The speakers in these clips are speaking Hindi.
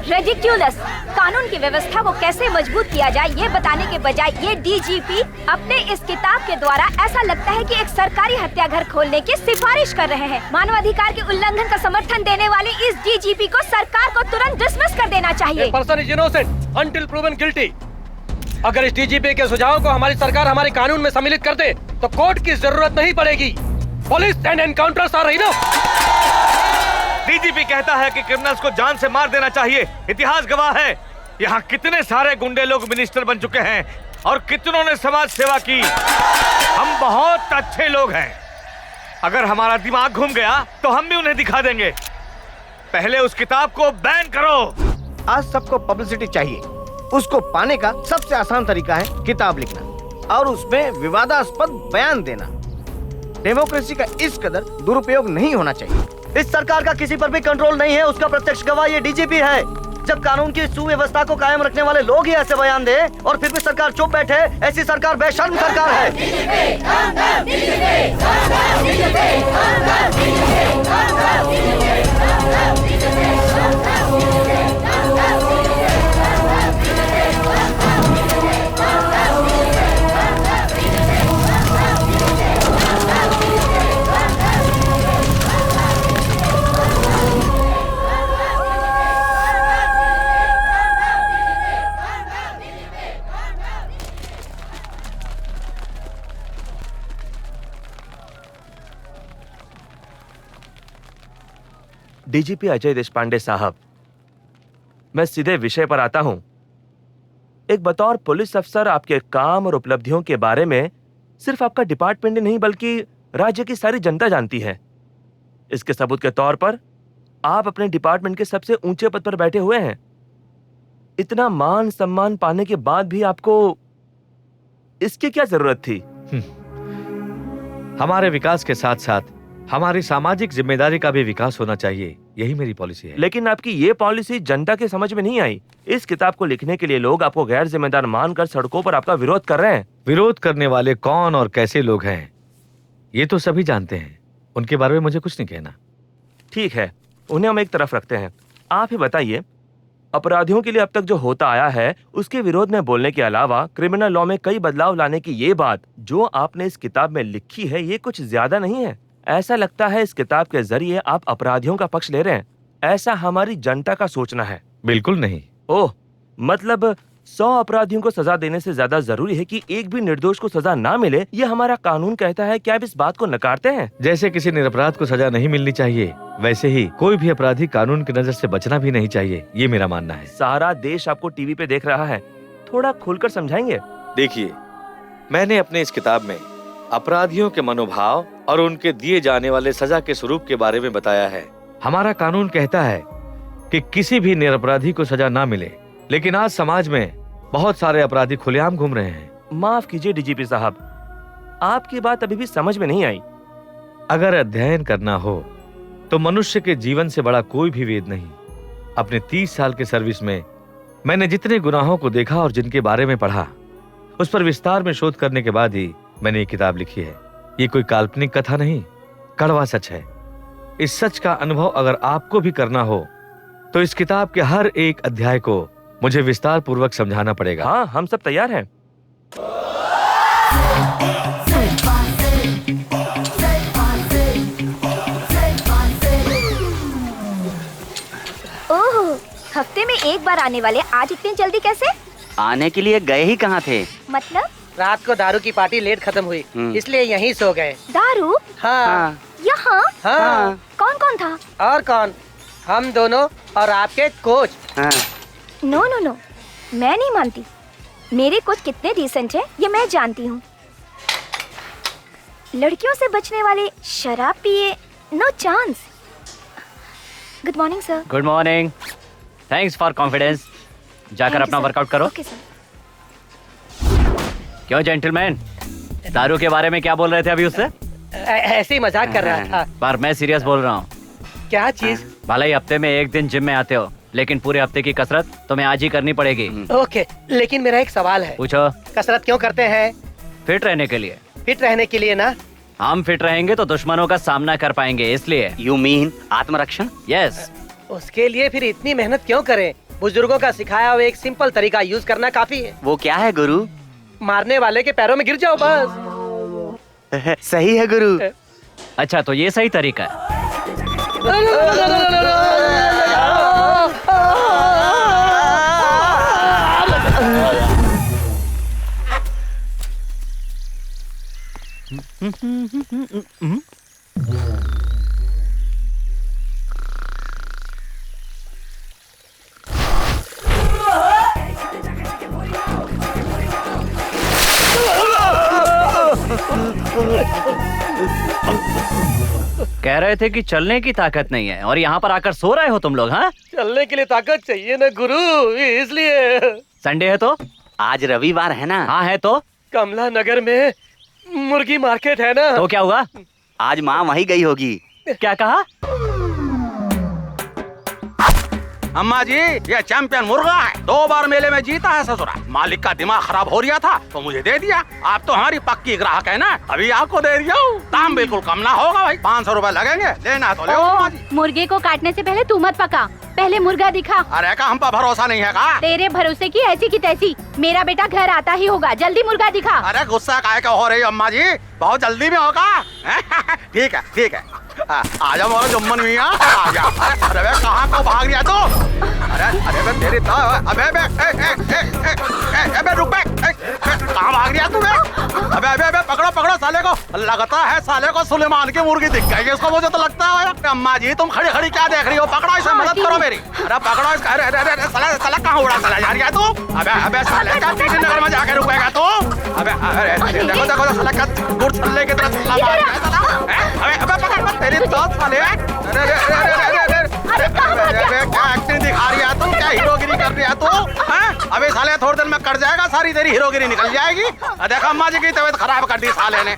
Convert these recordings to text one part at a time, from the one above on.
रिडिक्यूलस। कानून की व्यवस्था को कैसे मजबूत किया जाए ये बताने के बजाय ये डीजीपी अपने इस किताब के द्वारा ऐसा लगता है कि एक सरकारी हत्याघर खोलने की सिफारिश कर रहे हैं। मानवाधिकार के उल्लंघन का समर्थन देने वाले इस डीजीपी को सरकार को तुरंत डिसमिस कर देना चाहिए। Person is innocent until proven guilty. अगर इस डीजीपी के सुझाव को हमारी सरकार हमारे कानून में सम्मिलित कर दे तो कोर्ट की जरूरत नहीं पड़ेगी। Police and encounters are enough. DGP कहता है कि क्रिमिनल्स को जान से मार देना चाहिए। इतिहास गवाह है, यहाँ कितने सारे गुंडे लोग मिनिस्टर बन चुके हैं और कितनों ने समाज सेवा की। हम बहुत अच्छे लोग हैं। अगर हमारा दिमाग घूम गया तो हम भी उन्हें दिखा देंगे। पहले उस किताब को बैन करो। आज सबको पब्लिसिटी चाहिए। उसको पाने का सबसे आसान तरीका है किताब लिखना और उसमें विवादास्पद बयान देना। डेमोक्रेसी का इस कदर दुरुपयोग नहीं होना चाहिए। इस सरकार का किसी पर भी कंट्रोल नहीं है, उसका प्रत्यक्ष गवाह ये डीजीपी है। जब कानून की सुव्यवस्था को कायम रखने वाले लोग ही ऐसे बयान दे और फिर भी सरकार चुप बैठे, ऐसी सरकार बेशर्म सरकार है। डीजीपी अजय देशपांडे साहब, मैं सीधे विषय पर आता हूं। एक बतौर पुलिस अफसर आपके काम और उपलब्धियों के बारे में सिर्फ आपका डिपार्टमेंट नहीं बल्कि राज्य की सारी जनता जानती है। इसके सबूत के तौर पर आप अपने डिपार्टमेंट के सबसे ऊंचे पद पर बैठे हुए हैं। इतना मान सम्मान पाने के बाद भी आपको इसकी क्या जरूरत थी? हमारे विकास के साथ साथ हमारी सामाजिक जिम्मेदारी का भी विकास होना चाहिए, यही मेरी पॉलिसी है। लेकिन आपकी ये पॉलिसी जनता के समझ में नहीं आई। इस किताब को लिखने के लिए लोग आपको गैर जिम्मेदार मानकर सड़कों पर आपका विरोध कर रहे हैं। विरोध करने वाले कौन और कैसे लोग हैं ये तो सभी जानते हैं, उनके बारे में मुझे कुछ नहीं कहना। ठीक है, उन्हें हम एक तरफ रखते हैं। आप ही बताइए, अपराधियों के लिए अब तक जो होता आया है उसके विरोध में बोलने के अलावा क्रिमिनल लॉ में कई बदलाव लाने की ये बात जो आपने इस किताब में लिखी है, ये कुछ ज्यादा नहीं है? ऐसा लगता है इस किताब के जरिए आप अपराधियों का पक्ष ले रहे हैं। ऐसा हमारी जनता का सोचना है। बिल्कुल नहीं। ओह, मतलब 100 अपराधियों को सजा देने से ज्यादा जरूरी है कि एक भी निर्दोष को सजा ना मिले, ये हमारा कानून कहता है। क्या आप इस बात को नकारते हैं? जैसे किसी निरपराध को सजा नहीं मिलनी चाहिए, वैसे ही कोई भी अपराधी कानून की नजर से बचना भी नहीं चाहिए, ये मेरा मानना है। सारा देश आपको टीवी पे देख रहा है, थोड़ा खुलकर समझाएंगे? देखिए, मैंने अपने इस किताब में अपराधियों के मनोभाव और उनके दिए जाने वाले सजा के स्वरूप के बारे में बताया है। हमारा कानून कहता है कि किसी भी निरपराधी को सजा ना मिले लेकिन आज समाज में बहुत सारे अपराधी खुलेआम घूम रहे हैं। माफ कीजिए डीजीपी साहब, आपकी बात अभी भी समझ में नहीं आई। अगर अध्ययन करना हो तो मनुष्य के जीवन से बड़ा कोई भी वेद नहीं। अपने 30 साल के सर्विस में मैंने जितने गुनाहों को देखा और जिनके बारे में पढ़ा, उस पर विस्तार में शोध करने के बाद ही मैंने ये किताब लिखी है। ये कोई काल्पनिक कथा नहीं, कड़वा सच है। इस सच का अनुभव अगर आपको भी करना हो तो इस किताब के हर एक अध्याय को मुझे विस्तार पूर्वक समझाना पड़ेगा। हाँ, हम सब तैयार हैं। ओह, हफ्ते में एक बार आने वाले आज इतनी जल्दी कैसे? आने के लिए गए ही कहाँ थे? मतलब? रात को दारू की पार्टी लेट खत्म हुई, इसलिए यहीं सो गए। दारू? हाँ यहाँ? हाँ। कौन कौन था? और कौन? हम दोनों और आपके कोच। हाँ। नो नो नो, मैं नहीं मानती। मेरे कोच कितने डिसेंट है ये मैं जानती हूँ। लड़कियों से बचने वाले शराब पिए, no chance. Good morning sir. Good morning. Thanks for confidence. जाकर अपना वर्कआउट करो। Okay sir. क्यों जेंटलमैन, दारू के बारे में क्या बोल रहे थे अभी उससे? ऐसे ही मजाक कर रहा था। पर मैं सीरियस बोल रहा हूँ। क्या चीज? भले ही हफ्ते में एक दिन जिम में आते हो, लेकिन पूरे हफ्ते की कसरत तुम्हें आज ही करनी पड़ेगी। ओके, लेकिन मेरा एक सवाल है। पूछो। कसरत क्यों करते हैं? फिट रहने के लिए। फिट रहने के लिए ना? हम फिट रहेंगे तो दुश्मनों का सामना कर पाएंगे, इसलिए। यू मीन आत्मरक्षण? यस। उसके लिए फिर इतनी मेहनत क्यों करें? बुजुर्गों का सिखाया हुआ एक सिंपल तरीका यूज करना काफी है। वो क्या है गुरु? मारने वाले के पैरों में गिर जाओ बस। सही है गुरु। अच्छा, तो ये सही तरीका है। कह रहे थे कि चलने की ताकत नहीं है और यहाँ पर आकर सो रहे हो तुम लोग। हाँ, चलने के लिए ताकत चाहिए ना गुरु, इसलिए। संडे है तो? आज रविवार है ना? हाँ है तो? कमला नगर में मुर्गी मार्केट है ना? तो क्या हुआ? आज माँ वहीं गई होगी। क्या कहा? अम्मा जी, ये चैंपियन मुर्गा है, 2 बार मेले में जीता है ससुरा। मालिक का दिमाग खराब हो रहा था तो मुझे दे दिया। आप तो हमारी पक्की ग्राहक है ना, अभी आपको दे दिया हूँ। दाम बिल्कुल कम ना होगा भाई, 500 रुपए लगेंगे। लेना तो ले अम्मा जी। मुर्गे को काटने से पहले तू मत पका, पहले मुर्गा दिखा। अरे का हम पर भरोसा नहीं है का? तेरे भरोसे की ऐसी की तैसी। मेरा बेटा घर आता ही होगा, जल्दी मुर्गा दिखा। अरे गुस्सा काहे का हो रही है अम्मा जी, बहुत जल्दी में होगा। ठीक है ठीक है, आजा मोरा जुम्मन मियां, आजा। अरे बे कहाँ को भाग रहा तू? अरे बे तेरी तो अबे रुक बे, कहाँ भाग रहा तू बे? अबे पकड़ो पकड़ो साले को। लगता है साले को सुलेमान की मुर्गी दिख गई है इसको, मुझे तो लगता है। अम्मा जी तुम खड़ी खड़ी क्या देख रही हो? पकड़ो इसे, मदद करो मेरी। अरे पकड़ो इसका। अरे साला कहाँ उड़ा चला जा रहा है तू? अबे साले का टीटी नगर में जाके रुकेगा तू? अबे देखो देखो साला का गुड़ छल्ले की तरह साला मार रहा है साला। अबे पकड़ तेरी तो साले। अरे क्या एक्टिंग दिखा रही है तू? क्या हीरोगिरी कर रही है तू? अबे साले थोड़ी देर में कट जाएगा, सारी तेरी हीरोगिरी निकल जाएगी। देखा अम्मा जी की तबीयत खराब कर दी साले ने।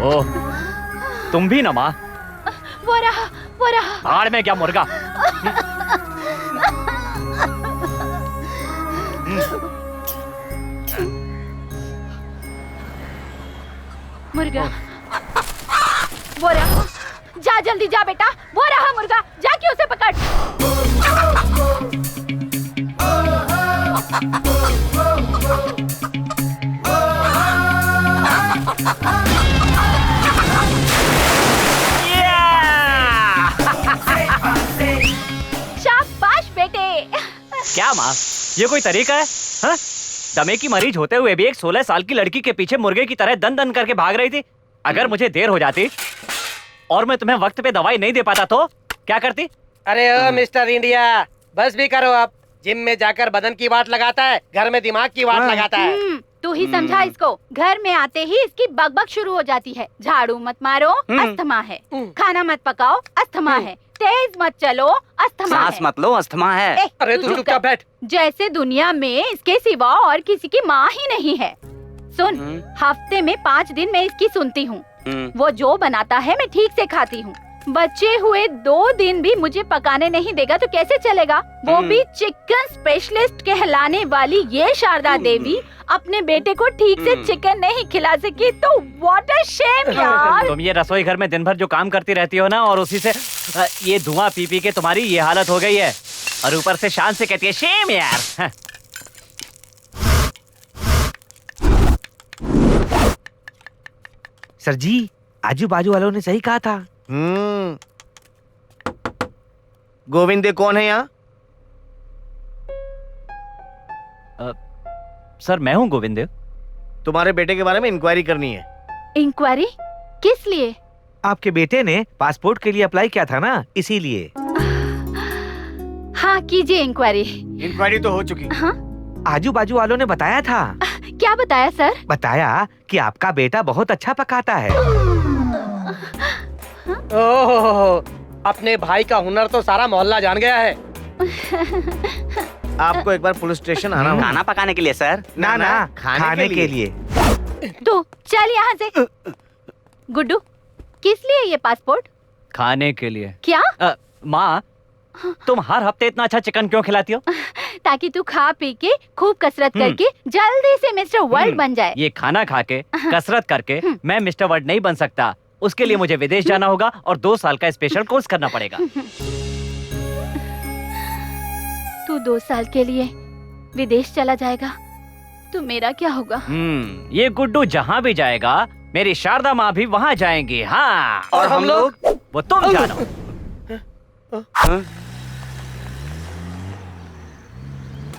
ओह, तुम भी ना माँ? वो रहा। भाड़ में क्या मुर्गा? मुर्गा वो रहा। जा जल्दी जा बेटा, वो रहा मुर्गा, जाके उसे पकड़। शाबाश बेटे। क्या माँ, ये कोई तरीका है? हाँ? दमे की मरीज होते हुए भी एक 16 साल की लड़की के पीछे मुर्गे की तरह दन दन करके भाग रही थी। अगर मुझे देर हो जाती और मैं तुम्हें वक्त पे दवाई नहीं दे पाता तो क्या करती? अरे ओ मिस्टर इंडिया, बस भी करो अब। जिम में जाकर बदन की वाट लगाता है, घर में दिमाग की वाट लगाता है। तू ही समझा इसको। घर में आते ही इसकी बकबक शुरू हो जाती है। झाड़ू मत मारो, अस्थमा है। खाना मत पकाओ, अस्थमा है। तेज मत चलो, अस्थमा सांस है। मत लो, अस्थमा है। अरे तू चुपचाप बैठ। जैसे दुनिया में इसके सिवा और किसी की माँ ही नहीं है। सुन, हफ्ते में 5 दिन मैं इसकी सुनती हूँ। वो जो बनाता है मैं ठीक से खाती हूँ। बचे हुए 2 दिन भी मुझे पकाने नहीं देगा तो कैसे चलेगा? वो भी चिकन स्पेशलिस्ट कहलाने वाली ये शारदा देवी अपने बेटे को ठीक से चिकन नहीं खिला सकी तो व्हाट अ शेम यार। तुम ये रसोई घर में दिन भर जो काम करती रहती हो ना, और उसी से ये धुआं पी पी के तुम्हारी ये हालत हो गई है, और ऊपर से शान से कहती है शेम यार। सर जी, आजू बाजू वालों ने सही कहा था। गोविंदे कौन है यहाँ? सर मैं हूँ गोविंद। तुम्हारे बेटे के बारे में इंक्वायरी करनी है। इंक्वायरी किस लिए? आपके बेटे ने पासपोर्ट के लिए अप्लाई किया था ना, इसीलिए। हाँ कीजिए इंक्वायरी। इंक्वायरी तो हो चुकी। हाँ? आजू बाजू वालों ने बताया था। क्या बताया सर? बताया कि आपका बेटा बहुत अच्छा पकाता है। ओह, अपने भाई का हुनर तो सारा मोहल्ला जान गया है। आपको एक बार पुलिस स्टेशन आना होगा। खाना पकाने के लिए सर? ना, खाने के लिए। तो चल यहाँ से। गुड्डू, किस लिए ये पासपोर्ट? खाने के लिए। क्या? माँ, तुम हर हफ्ते इतना अच्छा चिकन क्यों खिलाती हो? ताकि तू खा पी के खूब कसरत करके जल्दी से मिस्टर वर्ल्ड बन जाए। ये खाना खा के कसरत करके मैं मिस्टर वर्ल्ड नहीं बन सकता। उसके लिए मुझे विदेश जाना होगा और 2 साल का स्पेशल कोर्स करना पड़ेगा। तू 2 साल के लिए विदेश चला जाएगा तो मेरा क्या होगा? ये गुड्डू जहाँ भी जाएगा मेरी शारदा माँ भी वहाँ जाएंगी। हाँ, और हम लोग? वो तुम जानो।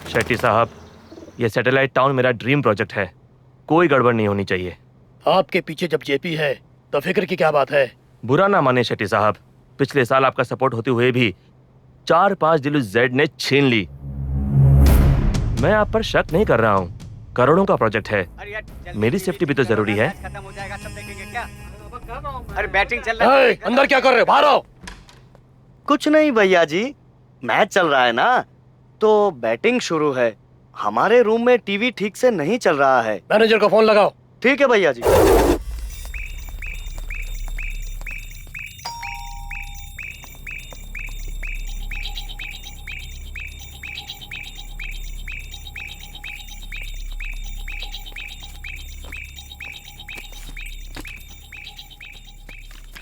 शेट्टी साहब, ये सैटेलाइट टाउन मेरा ड्रीम प्रोजेक्ट है। कोई गड़बड़ नहीं होनी चाहिए। आपके पीछे जब जेपी है तो फिक्र की क्या बात है? बुरा ना माने शेट्टी साहब, पिछले साल आपका सपोर्ट होते हुए भी 4-5 दिल जेड ने छीन ली। मैं आप पर शक नहीं कर रहा हूँ। करोड़ों का प्रोजेक्ट है, मेरी सेफ्टी भी तो जरूरी है। अरे बैटिंग चल रहा है। अंदर क्या कर रहे हो? बाहर आओ। कुछ नहीं भैया जी, मैच चल रहा है ना, तो बैटिंग शुरू है। हमारे रूम में टीवी ठीक से नहीं चल रहा है। मैनेजर को फोन लगाओ। ठीक है भैया जी।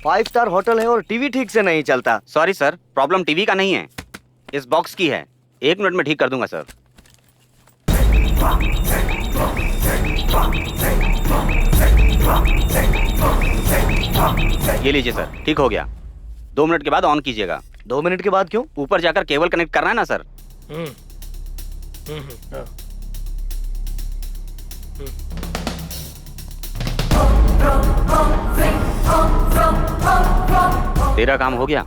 फाइव स्टार होटल है और टीवी ठीक से नहीं चलता। सॉरी सर, प्रॉब्लम टीवी का नहीं है, इस बॉक्स की है। 1 मिनट में ठीक कर दूंगा सर। ये लीजिए सर, ठीक हो गया। 2 मिनट के बाद ऑन कीजिएगा। 2 मिनट के बाद क्यों? ऊपर जाकर केबल कनेक्ट करना है ना सर। तेरा काम हो गया।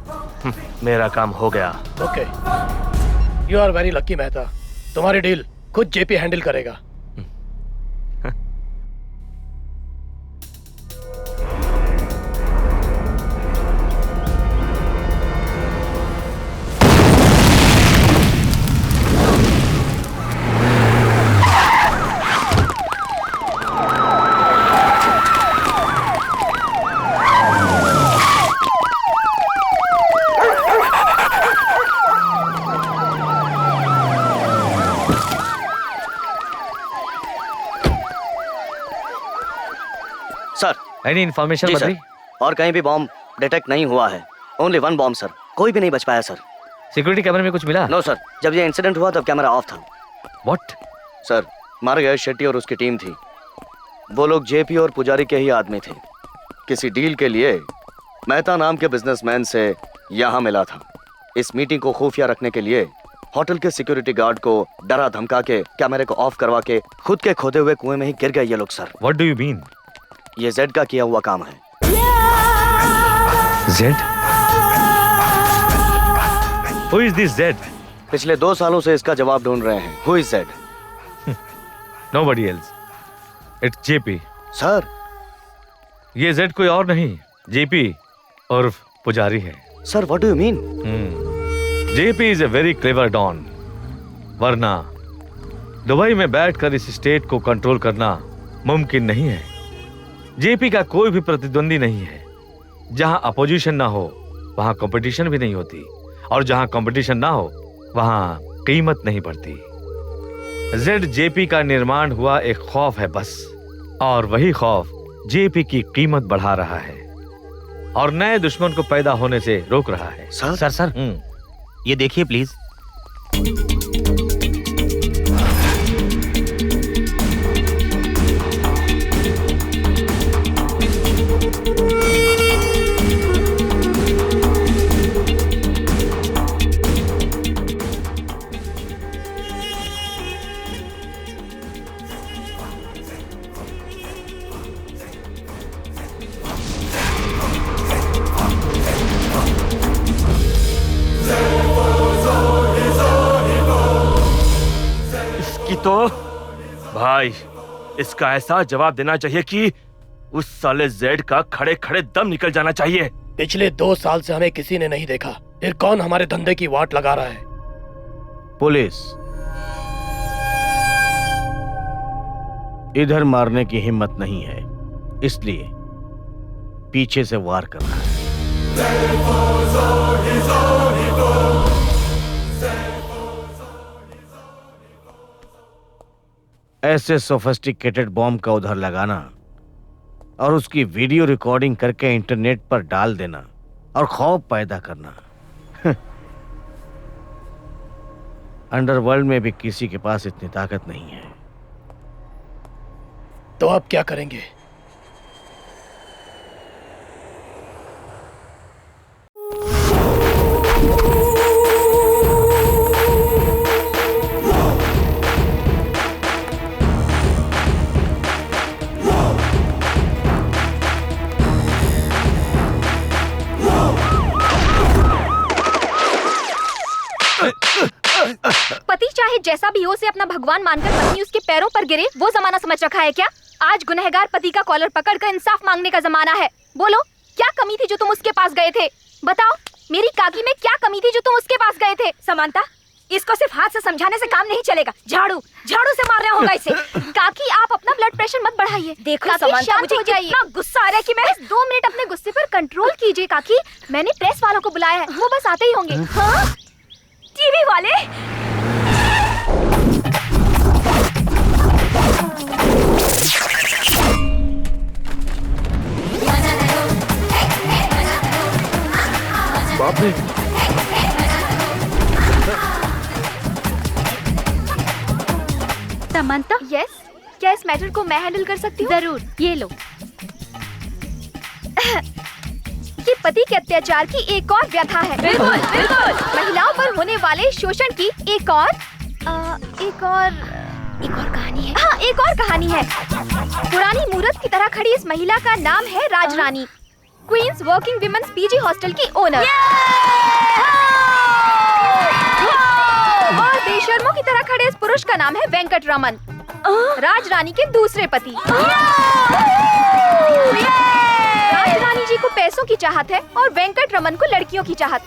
मेरा काम हो गया। Okay, you are very lucky Mehta. तुम्हारी डील खुद जेपी हैंडल करेगा। सर, एनी इन्फॉर्मेशन जी सर, और कहीं भी बॉम्ब डिटेक्ट नहीं हुआ है। ओनली 1 बॉम्ब सर, कोई भी नहीं बच पाया सर। सिक्योरिटी कैमरे में कुछ मिला? नो सर, जब ये इंसिडेंट हुआ तब कैमरा ऑफ था। व्हाट? सर, मारे गए शेट्टी और उसकी टीम थी। वो लोग जेपी और पुजारी के ही आदमी थे। किसी डील के लिए मेहता नाम के बिजनेसमैन से यहाँ मिला था। इस मीटिंग को खुफिया रखने के लिए होटल के सिक्योरिटी गार्ड को डरा धमका के कैमरे को ऑफ करवा के खुद के खोदे हुए कुएं में ही गिर गए ये लोग sir. What do you mean? ये जेड का किया हुआ काम है। Z? Who is this Z? पिछले 2 सालों से इसका जवाब ढूंढ रहे हैं। Who is Z? Nobody else. It's JP. Sir, ये जेड कोई और नहीं, जेपी और पुजारी है। Sir, what do you mean? JP is a very clever don, वरना दुबई में बैठकर इस स्टेट को कंट्रोल करना मुमकिन नहीं है। जेपी का कोई भी प्रतिद्वंदी नहीं है। जहां अपोजिशन ना हो वहां कंपटीशन भी नहीं होती, और जहां कंपटीशन ना हो वहां कीमत नहीं बढ़ती। जेड जेपी का निर्माण हुआ एक खौफ है बस, और वही खौफ जेपी की कीमत बढ़ा रहा है और नए दुश्मन को पैदा होने से रोक रहा है। सर ये देखिए प्लीज। तो भाई इसका ऐसा जवाब देना चाहिए कि उस साले जेड का खड़े खड़े दम निकल जाना चाहिए। पिछले 2 साल से हमें किसी ने नहीं देखा, फिर कौन हमारे धंधे की वाट लगा रहा है? पुलिस इधर मारने की हिम्मत नहीं है, इसलिए पीछे से वार कर रहा है। ऐसे सोफिस्टिकेटेड बॉम्ब का उधर लगाना और उसकी वीडियो रिकॉर्डिंग करके इंटरनेट पर डाल देना और खौफ पैदा करना, अंडरवर्ल्ड में भी किसी के पास इतनी ताकत नहीं है। तो आप क्या करेंगे? पति चाहे जैसा भी हो उसे अपना भगवान मानकर पत्नी उसके पैरों पर गिरे, वो जमाना समझ रखा है क्या? आज गुनहगार पति का कॉलर पकड़कर इंसाफ मांगने का जमाना है। बोलो, क्या कमी थी जो तुम उसके पास गए थे? बताओ, मेरी काकी में क्या कमी थी जो तुम उसके पास गए थे? समांता, इसको सिर्फ हाथ से समझाने से काम नहीं चलेगा, झाड़ू से मारना होगा इसे। काकी, आप अपना ब्लड प्रेशर मत बढ़ाइए। देखो समांता, मुझे कितना गुस्सा आ रहा है कि मैं 2 मिनट अपने गुस्से पर कंट्रोल कीजिए काकी। मैंने प्रेस वालों को बुलाया है, वो बस आते ही होंगे। हाँ? टीवी वाले? बाप रे! समंता, यस, क्या इस मैटर को मैं हैंडल कर सकती हूँ? जरूर, ये लो। ये पति के अत्याचार की एक और व्यथा है। बिल्कुल बिल्कुल। महिलाओं पर होने वाले शोषण की एक और कहानी है। हाँ, एक और कहानी है। पुरानी मूरत की तरह खड़ी इस महिला का नाम है Rajrani, Queens working women's PG hostel की ओनर। और बेशर्मों की तरह खड़े इस पुरुष का नाम है वेंकट रमन, राजरानी के दूसरे पति। राजरानी जी को पैसों की चाहत है और वेंकट रमन को लड़कियों की चाहत।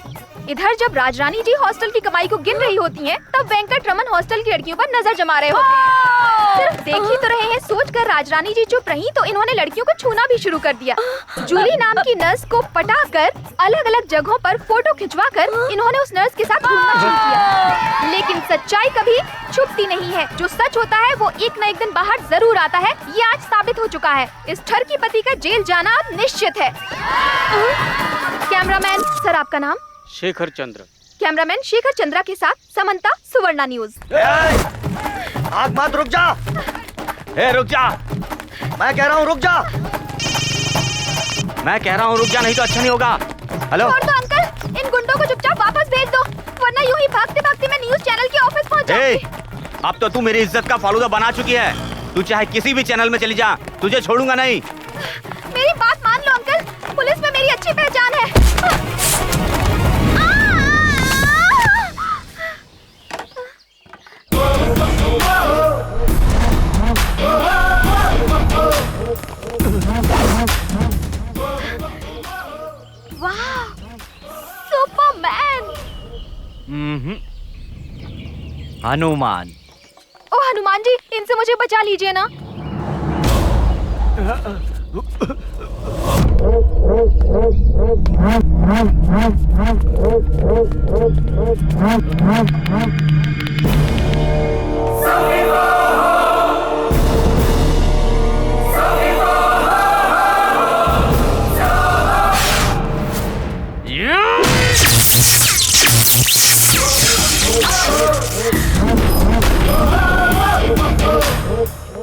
इधर जब राजरानी जी हॉस्टल की कमाई को गिन रही होती हैं, तब वेंकट रमन हॉस्टल की लड़कियों पर नजर जमा रहे होते हैं। सिर्फ देख ही तो रहे हैं सोचकर राजरानी जी चुप रही तो इन्होंने लड़कियों को छूना भी शुरू कर दिया। जूली नाम की नर्स को पटाकर अलग अलग जगहों पर फोटो खिंचवाकर इन्होंने उस नर्स के साथ घूमना शुरू किया। लेकिन सच्चाई कभी छुपती नहीं है, जो सच होता है वो एक न एक दिन बाहर जरूर आता है। ये आज साबित हो चुका है। इस ठरकी पति का जेल जाना अब निश्चित है। कैमरामैन सर, आपका नाम? शेखर चंद्र। कैमरामैन शेखर चंद्रा के साथ समंता, सुवर्णा न्यूज। आग मत, रुक जा। रुक जा, मैं कह रहा हूँ रुक जा। मैं कह रहा हूँ रुक जा, नहीं तो अच्छा नहीं होगा। हेलो छोड़ दो अंकल, इन गुंडों को चुपचाप वापस भेज दो, वरना यूं ही भागते भागते मैं न्यूज चैनल के ऑफिस पहुंच जाऊंगी। अब तो तू मेरी इज्जत का फालूदा बना चुकी है। तू चाहे किसी भी चैनल में चली जा, तुझे छोड़ूंगा नहीं। मेरी बात मान लो अंकल, पुलिस में मेरी अच्छी पहचान है। हनुमान। ओ हनुमान जी, इनसे मुझे बचा लीजिए ना।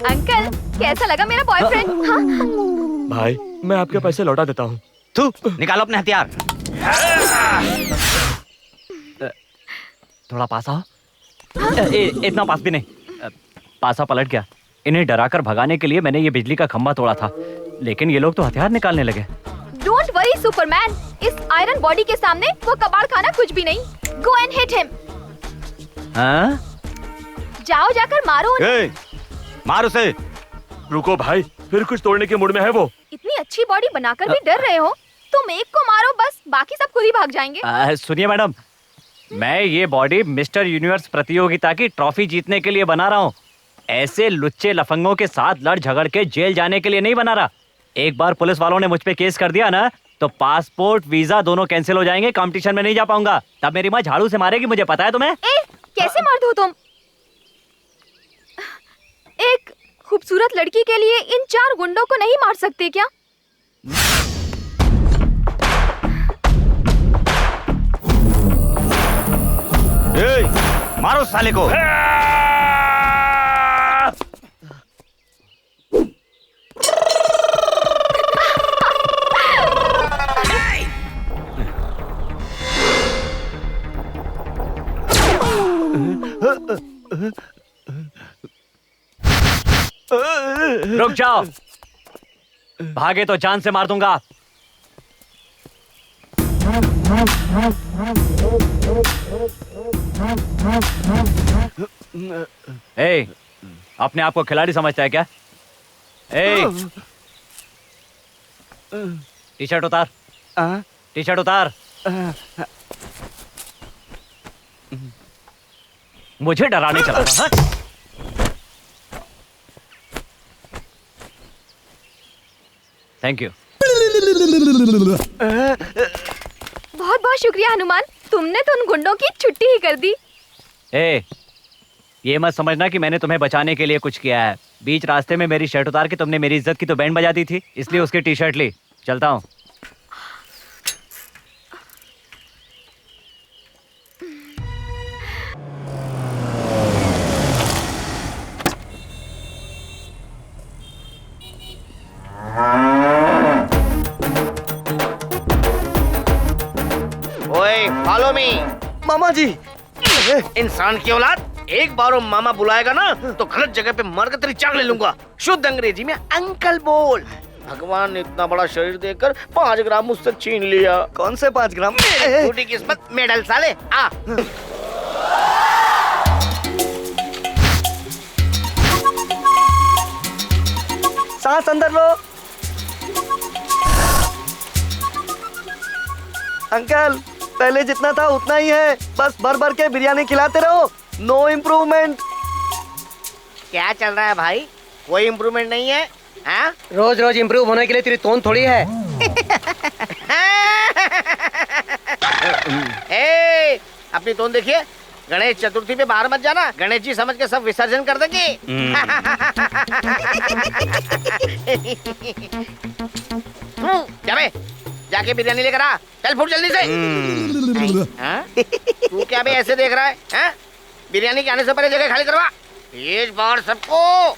अंकल, कैसा लगा मेरा बॉयफ्रेंड? हाँ? भाई मैं आपके पैसे लौटा देता हूँ। तू निकालो अपने हथियार। थोड़ा पास आओ। इतना पास भी नहीं। पासा पलट गया। इन्हें डराकर भगाने के लिए मैंने ये बिजली का खंभा तोड़ा था, लेकिन ये लोग तो हथियार निकालने लगे। डोंट वरी सुपरमैन, इस आयरन बॉडी के सामने वो कबाड़ खाना कुछ भी नहीं। Go and hit him. हाँ? जाओ जाकर मारो उन्हें। मार उसे। रुको भाई, फिर कुछ तोड़ने के मूड में है वो। इतनी अच्छी बॉडी बनाकर भी डर रहे हो? तुम एक को मारो बस, बाकी सब खुद ही भाग जाएंगे। सुनिए मैडम, मैं ये बॉडी मिस्टर यूनिवर्स प्रतियोगिता की ट्रॉफी जीतने के लिए बना रहा हूँ। ऐसे लुच्चे लफंगों के साथ लड़ झगड़ के जेल जाने के लिए नहीं बना रहा। एक बार पुलिस वालों ने मुझ पे केस कर दिया ना, तो पासपोर्ट वीजा दोनों कैंसिल हो जाएंगे। कंपटीशन में नहीं जा पाऊंगा। तब मेरी माँ झाड़ू से मारेगी, मुझे पता है तुम्हें। कैसे मर्द हो तुम? एक खूबसूरत लड़की के लिए इन 4 गुंडों को नहीं मार सकते क्या? मारो साले को। रुक जाओ, भागे तो जान से मार दूंगा। ए, अपने आप को खिलाड़ी समझता है क्या? ए, टी शर्ट उतार। टी शर्ट उतार। मुझे डराने चला था। Thank you. बहुत बहुत शुक्रिया हनुमान, तुमने तो उन गुंडों की छुट्टी ही कर दी। ए, ये मत समझना कि मैंने तुम्हें बचाने के लिए कुछ किया है। बीच रास्ते में मेरी शर्ट उतार के तुमने मेरी इज्जत की तो बैंड बजा दी थी, इसलिए उसकी टी शर्ट ली। चलता हूँ। ओए फॉलो मी। मामा जी, इंसान की औलाद, एक बार वो मामा बुलाएगा ना तो गलत जगह पे मर कर तेरी चांग ले लूंगा। शुद्ध अंग्रेजी में अंकल बोल। भगवान ने इतना बड़ा शरीर देकर 5 ग्राम मुझसे छीन लिया। कौन से 5 ग्राम? छोटी किस्मत, मेडल साले। आ सांस अंदर लो। अंकल, पहले जितना था उतना ही है, बस भर भर के बिरयानी खिलाते रहो। No improvement. क्या चल रहा है भाई? कोई इम्प्रूवमेंट नहीं है? हाँ? रोज रोज इम्प्रूव होने के लिए तेरी तोन थोड़ी है। ए, अपनी तोन देखिए। गणेश चतुर्थी पे बाहर मत जाना, गणेश जी समझ के सब विसर्जन कर देंगे। जा बे, जाके बिरयानी लेकर आ। चल फुट जल्दी से। हाँ? तू क्या भी ऐसे देख रहा है? हाँ? बिरयानी के आने से पहले जगह खाली करवा। इस बार सबको।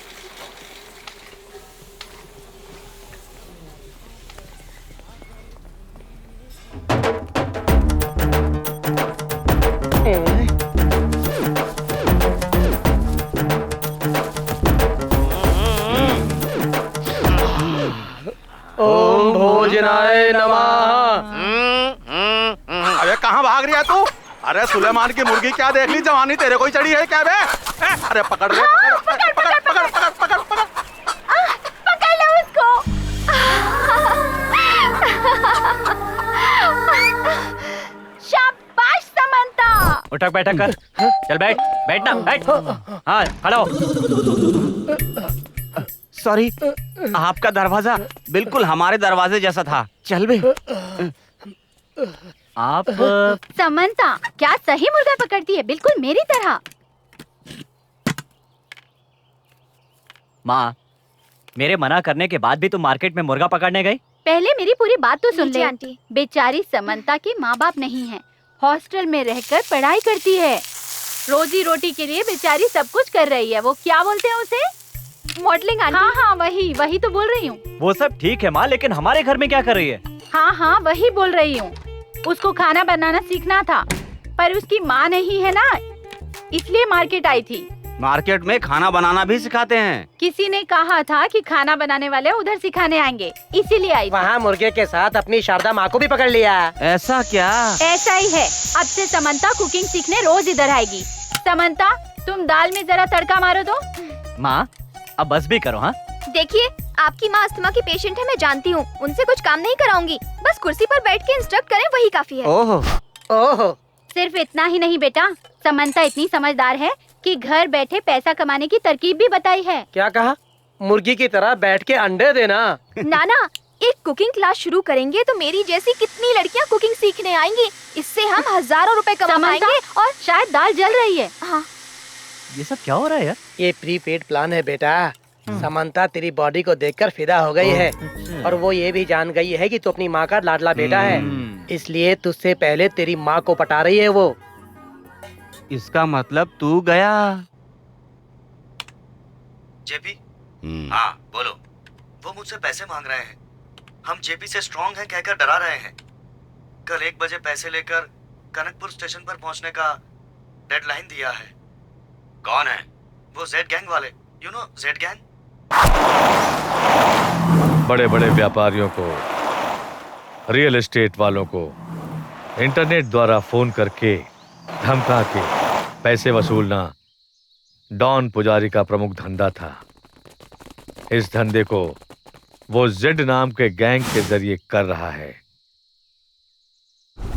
ओम भोजनाय नमः। अबे कहाँ भाग रही है तू? अरे सुलेमान की मुर्गी क्या देख ली, जवानी तेरे को ही चढ़ी है क्या बे? अरे पकड़ रे, पकड़ पकड़ पकड़ पकड़ पकड़ पकड़ पकड़ लो उसको। शाबाश समंता। उठक बैठक कर। चल बैठ, बैठना, बैठ। हाँ, खड़ा हो। सॉरी, आपका दरवाजा बिल्कुल हमारे दरवाजे जैसा था। चल बे। आप समंता क्या सही मुर्गा पकड़ती है, बिल्कुल मेरी तरह। माँ, मेरे मना करने के बाद भी तुम मार्केट में मुर्गा पकड़ने गई? पहले मेरी पूरी बात तो सुन लीजिए ले। आंटी। बेचारी समंता के माँ बाप नहीं हैं, हॉस्टल में रहकर पढ़ाई करती है। रोजी रोटी के लिए बेचारी सब कुछ कर रही है। वो क्या बोलते हैं उसे? Modelling aunty. हाँ हाँ, वही तो बोल रही हूँ। वो सब ठीक है माँ, लेकिन हमारे घर में क्या कर रही है? हाँ हाँ, वही बोल रही हूँ। उसको खाना बनाना सीखना था, पर उसकी माँ नहीं है ना, इसलिए मार्केट आई थी। मार्केट में खाना बनाना भी सिखाते हैं। किसी ने कहा था कि खाना बनाने वाले उधर सिखाने आएंगे, इसीलिए आई थी। वहाँ मुर्गे के साथ अपनी शारदा माँ को भी पकड़ लिया। ऐसा क्या? ऐसा ही है। अब से समंता कुकिंग सीखने रोज इधर आएगी। समंता, तुम दाल में जरा तड़का मारो तो। माँ, अब बस भी करो। हाँ, देखिए, आपकी माँ अस्थमा की पेशेंट है, मैं जानती हूँ। उनसे कुछ काम नहीं कराऊंगी, बस कुर्सी पर बैठ के इंस्ट्रक्ट करें, वही काफी है। ओहो, ओहो, सिर्फ इतना ही नहीं बेटा, समंता इतनी समझदार है कि घर बैठे पैसा कमाने की तरकीब भी बताई है। क्या कहा? मुर्गी की तरह बैठ के अंडे देना? नाना, एक कुकिंग क्लास शुरू करेंगे तो मेरी जैसी कितनी लड़कियाँ कुकिंग सीखने आएंगी। इससे हम हजारों रुपए कमा पाएंगे। और शायद दाल जल रही है। हाँ, ये सब क्या हो रहा है यार? ये प्रीपेड प्लान है बेटा। समंता तेरी बॉडी को देखकर फिदा हो गई है, और वो ये भी जान गई है कि तू अपनी माँ का लाडला बेटा है, इसलिए तुझसे पहले तेरी माँ को पटा रही है वो। इसका मतलब तू गया। जेपी, हाँ बोलो। वो मुझसे पैसे मांग रहे हैं। हम जेपी से स्ट्रॉन्ग हैं कहकर डरा रहे हैं। कल 1 बजे पैसे लेकर कनकपुर स्टेशन पर पहुंचने का डेडलाइन दिया है। कौन है? वो जेड गैंग वाले, यू नो जेड गैंग। बड़े बड़े व्यापारियों को, रियल एस्टेट वालों को इंटरनेट द्वारा फोन करके धमका के पैसे वसूलना डॉन पुजारी का प्रमुख धंधा था। इस धंधे को वो जेड नाम के गैंग के जरिए कर रहा है।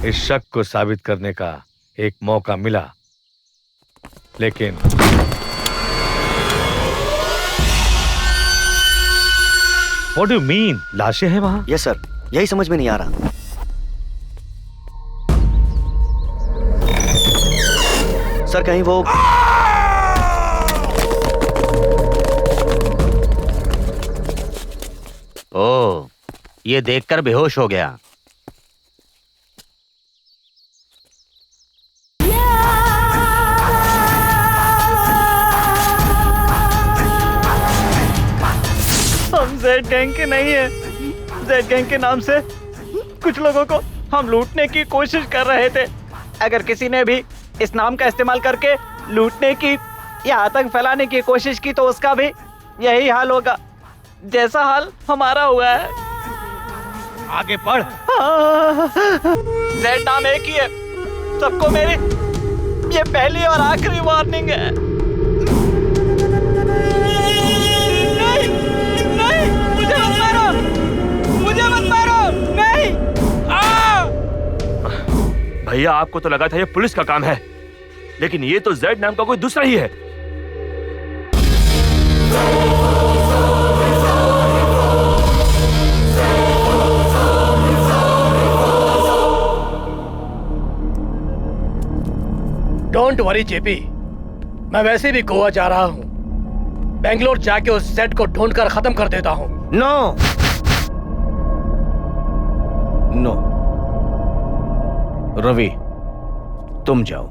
इस शक को साबित करने का एक मौका मिला, लेकिन What do you mean? लाशें हैं वहां? यस सर, यही समझ में नहीं आ रहा। सर कहीं वो ओ, ये देखकर बेहोश हो गया। हम जेड गैंग के नहीं है। जेड गैंग के नाम से कुछ लोगों को हम लूटने की कोशिश कर रहे थे। अगर किसी ने भी इस नाम का इस्तेमाल करके लूटने की या आतंक फैलाने की कोशिश की तो उसका भी यही हाल होगा जैसा हाल हमारा हुआ है। आगे बढ़। जेड नाम एक ही है। सबको मेरी ये पहली और आखिरी वार्निंग है। नहीं, नहीं, मुझे मत मारो, मुझे मत मारो, नहीं। भैया आपको तो लगा था ये पुलिस का काम है, लेकिन ये तो जेड नाम का कोई दूसरा ही है। डोंट वरी जेपी, मैं वैसे भी गोवा जा रहा हूँ। बेंगलोर जाके उस सेट को ढूंढकर खत्म कर देता हूँ। नो नो रवि, तुम जाओ।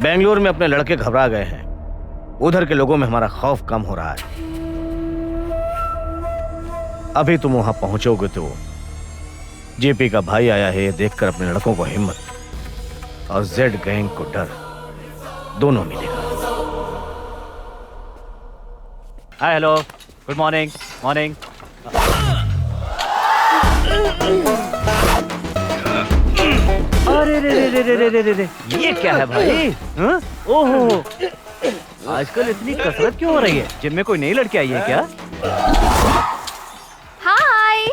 बेंगलोर में अपने लड़के घबरा गए हैं, उधर के लोगों में हमारा खौफ कम हो रहा है। अभी तुम वहां पहुंचोगे तो जेपी का भाई आया है ये देखकर अपने लड़कों को हिम्मत और जेड गैंग को डर दोनों मिलेगा। हाय, हेलो, गुड मॉर्निंग। मॉर्निंग। अरे रे रे रे रे रे रे रे, ये क्या है भाई? हाँ? ओहो, आजकल इतनी कसरत क्यों हो रही है? जिम में कोई नई लड़की आई है क्या? हाय।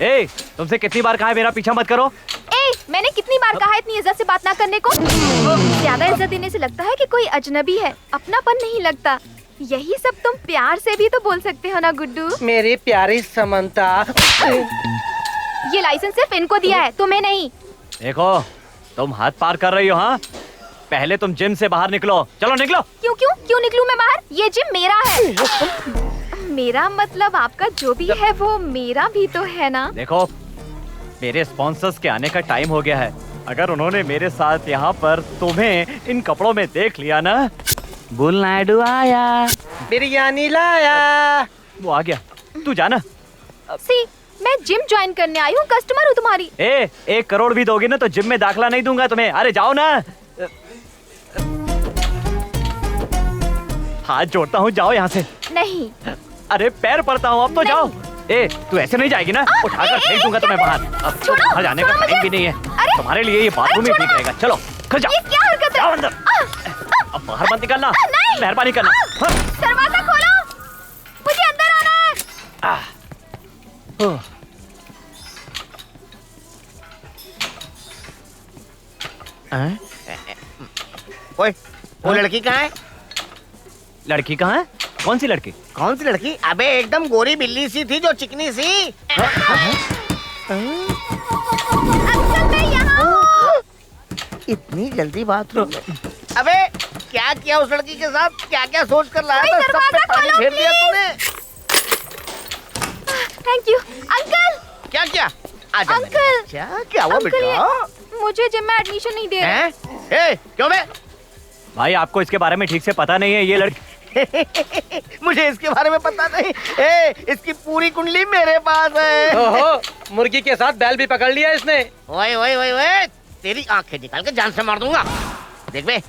ए, तुमसे कितनी बार कहा है मेरा पीछा मत करो? ए, मैंने कितनी बार कहा है इतनी इज्जत से बात ना करने को। ज्यादा इज्जत देने से लगता है कि कोई अजनबी है, अपनापन नहीं लगता। यही सब तुम प्यार से भी तो बोल सकते हो ना गुड्डू। मेरी प्यारी समंता। ये लाइसेंस सिर्फ इनको दिया है, तुम्हें नहीं। देखो तुम हाथ पार कर रही हो। हाँ, पहले तुम जिम से बाहर निकलो। चलो निकलो। क्यों क्यों क्यों निकलूं मैं बाहर? ये जिम मेरा है। मेरा मतलब आपका जो भी है वो मेरा भी तो है ना। देखो मेरे स्पॉन्सर्स के आने का टाइम हो गया है। अगर उन्होंने मेरे साथ यहाँ पर तुम्हें इन कपड़ों में देख लिया ना, बुल नायडू आया, बिरयानी लाया। वो आ गया। तू जाना। सी, मैं जिम ज्वाइन करने आई हूँ, कस्टमर हूँ तुम्हारी। 1 करोड़ भी दोगी ना तो जिम में दाखला नहीं दूंगा तुम्हें। अरे जाओ ना। हाथ जोड़ता हूँ, जाओ यहाँ से। नहीं। अरे पैर पड़ता हूँ, अब तो जाओ। तू ऐसे नहीं जाएगी ना, उठाकर फेंक दूंगा तुम्हें बाहर। अब तो बाहर जाने का टाइम भी नहीं है। तुम्हारे लिए ये बाथरूम ही ठीक रहेगा। चलो खा जाओ। ये क्या हरकत है? जाओ अंदर। अब बाहर मत निकलना, मेहरबानी करना। दरवाजा खोलो, मुझे अंदर आना है। ओए, वो लड़की कहाँ है? लड़की कहाँ है? कौन सी लड़की? कौन सी लड़की? अबे एकदम गोरी बिल्ली सी थी जो चिकनी सी। अंकल मैं यहाँ हूँ। इतनी जल्दी बाथरूम में? अबे क्या किया उस लड़की के साथ? क्या क्या सोच कर लाया था? सब पे पानी फेर दिया तूने। Thank you uncle. क्या क्या? आजा अंकल। क्या हुआ बेटा? मुझे जिम में एडमिशन नहीं दे रहे। ए, क्यों बे? भाई आपको इसके बारे में ठीक से पता नहीं है। ये लड़की मुझे इसके बारे में पता नहीं। इसकी पूरी कुंडली मेरे पास है। ओहो, मुर्गी के साथ बैल भी पकड़ लिया इसने। ओए ओए ओए ओए, तेरी आंखें निकाल के जान से मार दूंगा। देख बे,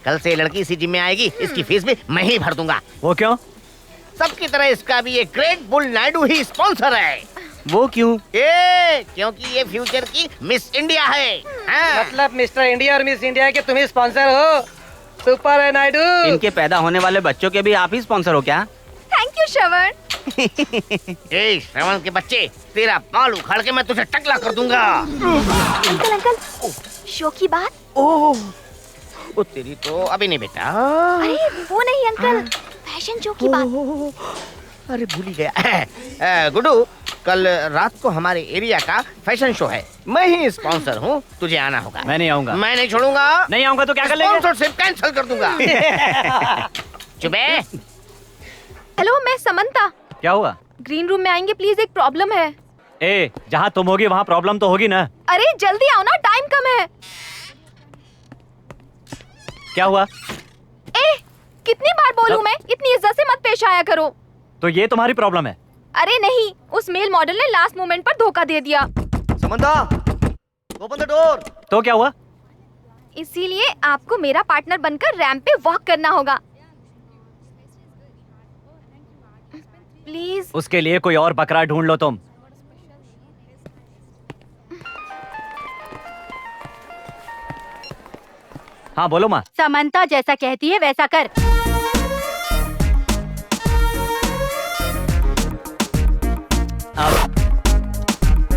कल से लड़की इसी जिम में आएगी, इसकी फीस भी मैं ही भर दूंगा। वो क्यों? सबकी तरह इसका भी एक ग्रेट बुल नायडू ही स्पॉन्सर है। वो क्यों? क्योंकि ये फ्यूचर की मिस इंडिया है। मतलब मिस्टर इंडिया और मिस इंडिया के तुम ही स्पॉन्सर हो। सुपर है नायडू। इनके पैदा होने वाले बच्चों के भी आप ही स्पॉन्सर हो क्या? थैंक यू श्रवण। श्रवण के बच्चे, तेरा बाल उखाड़ के मैं तुझे टकला कर दूंगा। अंकल अंकल, शो की बात। वो तेरी तो अभी नहीं बेटा। अरे वो नहीं अंकल, फैशन शो की बात। अरे भूल ही गया। गुड्डू, कल रात को हमारे एरिया का फैशन शो है। मैं ही स्पॉन्सर हूँ, तुझे आना होगा। मैं नहीं आऊंगा। मैं नहीं छोड़ूंगा। नहीं आऊंगा तो क्या कर लेंगे? स्पॉन्सरशिप कैंसिल कर दूंगा। चुपे। हेलो, मैं समंता। क्या हुआ? ग्रीन रूम में आएंगे प्लीज, एक प्रॉब्लम है। जहाँ तुम होगी वहाँ प्रॉब्लम तो होगी ना। अरे जल्दी आओ ना, टाइम कम है। क्या हुआ? कितनी बार बोलूं मैं, इतनी इज्जत से मत पेश आया करो। तो ये तुम्हारी प्रॉब्लम है? अरे नहीं, उस मेल मॉडल ने लास्ट मोमेंट पर धोखा दे दिया। Samantha, open the door. तो क्या हुआ? इसीलिए आपको मेरा पार्टनर बनकर रैंप पे वॉक करना होगा प्लीज। उसके लिए कोई और बकरा ढूंढ लो तुम। हाँ बोलो माँ। समंता जैसा कहती है वैसा कर।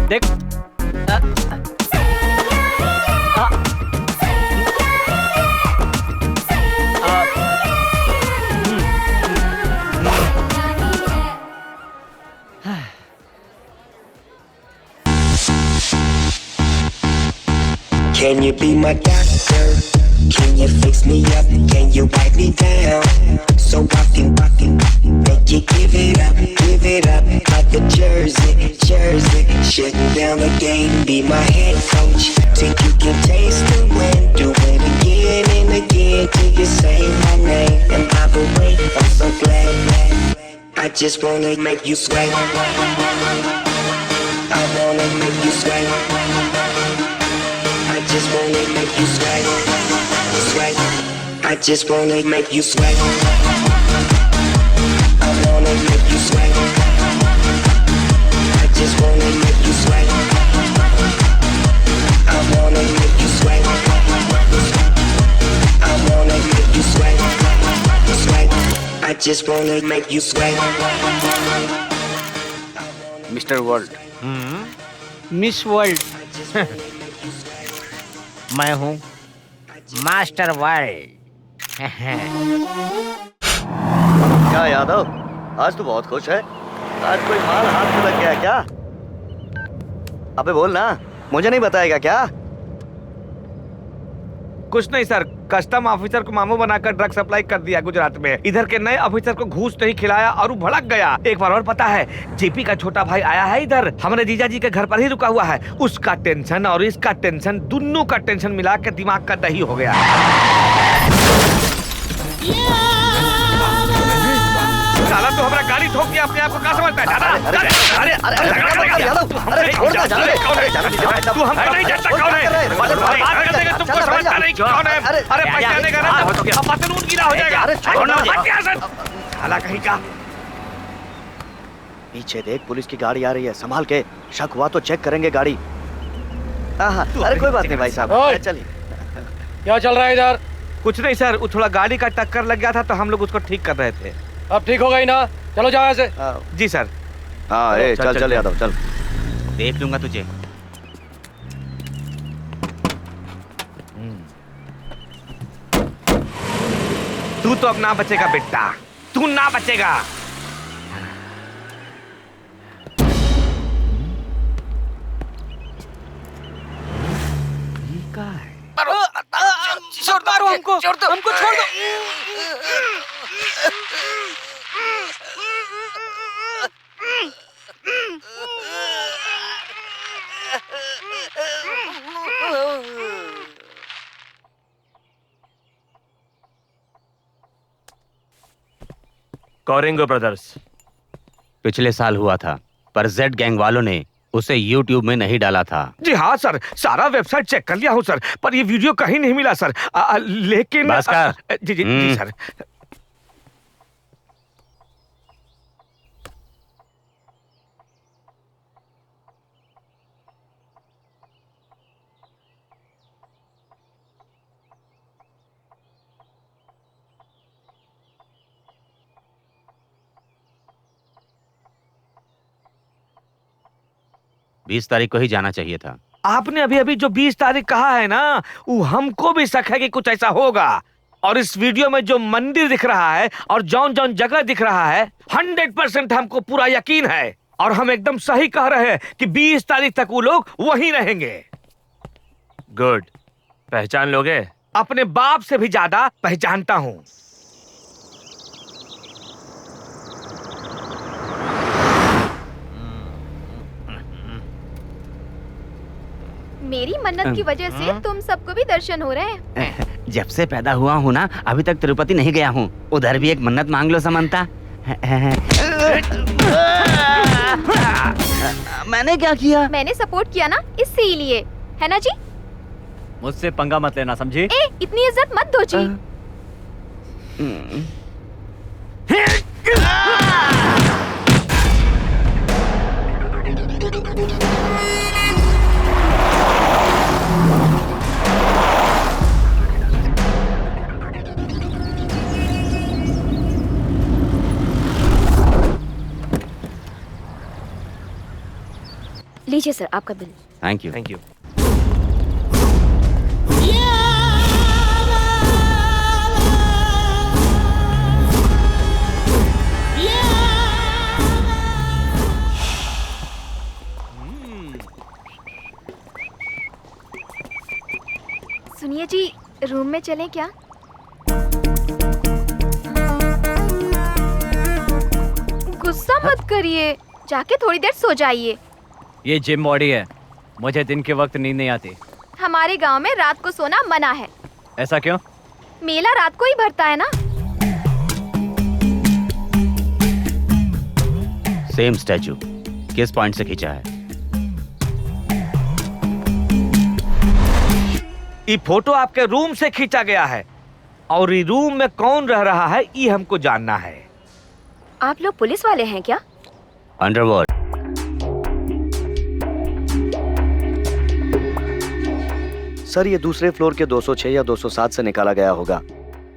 देख Can you be my doctor? Can you fix me up? Can you wipe me down? So rockin', make you give it up like a jersey. Shutting down the game, be my head coach. Think you can taste the wind, do it again and again till you say my name. And by the way, I'm so glad, I just wanna make you sweat. I wanna make you sweat. I just wanna make you sweat. I just wanna make you sweat. I wanna make you sweat. I just wanna make you sweat. I wanna make you sweat. I wanna make you sweat. I just wanna make you sweat. Mister world. Miss world. मैं हूँ मास्टर वर्ल्ड। क्या यादव, आज तो बहुत खुश है। आज कोई माल हाथ में लग गया क्या? अबे बोल ना, मुझे नहीं बताएगा क्या? कुछ नहीं सर, कस्टम ऑफिसर को मामू बनाकर ड्रग सप्लाई कर दिया गुजरात में। इधर के नए ऑफिसर को घूस नहीं खिलाया और वो भड़क गया। एक बार और पता है, जेपी का छोटा भाई आया है इधर, हमारे जीजा जी के घर पर ही रुका हुआ है। उसका टेंशन और इसका टेंशन, दोनों का टेंशन मिला के दिमाग का दही हो गया। साला तो हमारा गाड़ी ठोक दिया, अपने आप को क्या समझता है? अरे छोड़ दे यादव। तू हमको नहीं जानता कौन है? बात करने का तुमको समझता नहीं कौन है? अरे पहचाने का ना, अब पतनून गीला हो जाएगा। साला कहीं का। पीछे देख, पुलिस की गाड़ी आ रही है, संभाल के। शक हुआ तो चेक करेंगे गाड़ी। अरे कोई बात नहीं भाई साहब, चलिए। क्या चल रहा है इधर? कुछ नहीं सर, वो थोड़ा गाड़ी का टक्कर लग गया था तो हम लोग उसको ठीक कर रहे थे। अब ठीक हो गई ना? चलो जाओ ऐसे। जी सर। हाँ, चल यादव चल। देख लूंगा तुझे। तू तो अब ना बचेगा बेटा, तू ना बचेगा। मारो हमको, हमको छोड़ दो। कौरेंगो ब्रदर्स। पिछले साल हुआ था, पर जेड गैंग वालों ने उसे YouTube में नहीं डाला था। जी हाँ सर, सारा वेबसाइट चेक कर लिया हूँ सर, पर ये वीडियो कहीं नहीं मिला सर। लेकिन भास्कर। जी सर। बीस तारीख को ही जाना चाहिए था। आपने अभी अभी जो 20 तारीख कहा है ना, वो हमको भी शक है कि कुछ ऐसा होगा। और इस वीडियो में जो मंदिर दिख रहा है और जौन जौन जगह दिख रहा है, 100% हमको पूरा यकीन है। और हम एकदम सही कह रहे हैं कि 20 तारीख तक वो लोग वहीं रहेंगे। गुड। पहचान लोगे? अपने बाप से भी ज्यादा पहचानता हूँ। मेरी मन्नत की वजह से तुम सबको भी दर्शन हो रहे हैं। जब से पैदा हुआ हूँ ना, अभी तक तिरुपति नहीं गया हूँ। उधर भी एक मन्नत मांग लो समंता। मैंने क्या किया? मैंने सपोर्ट किया ना, इसीलिए, है ना जी? मुझसे पंगा मत लेना, समझी? इतनी इज्जत मत दो जी। लीजिए सर आपका bill. Thank you. Thank you. सुनिए जी, रूम में चलें क्या? गुस्सा मत करिए, जाके थोड़ी देर सो जाइए। ये जिम बॉडी है, मुझे दिन के वक्त नींद नहीं आती। हमारे गांव में रात को सोना मना है। ऐसा क्यों? मेला रात को ही भरता है ना। सेम स्टैचू किस पॉइंट से खींचा है? ये फोटो आपके रूम से खींचा गया है और ये रूम में कौन रह रहा है ये हमको जानना है। आप लोग पुलिस वाले हैं क्या? अंडरवर्ल्ड। सर, ये दूसरे फ्लोर के 206 या 207 से निकाला गया होगा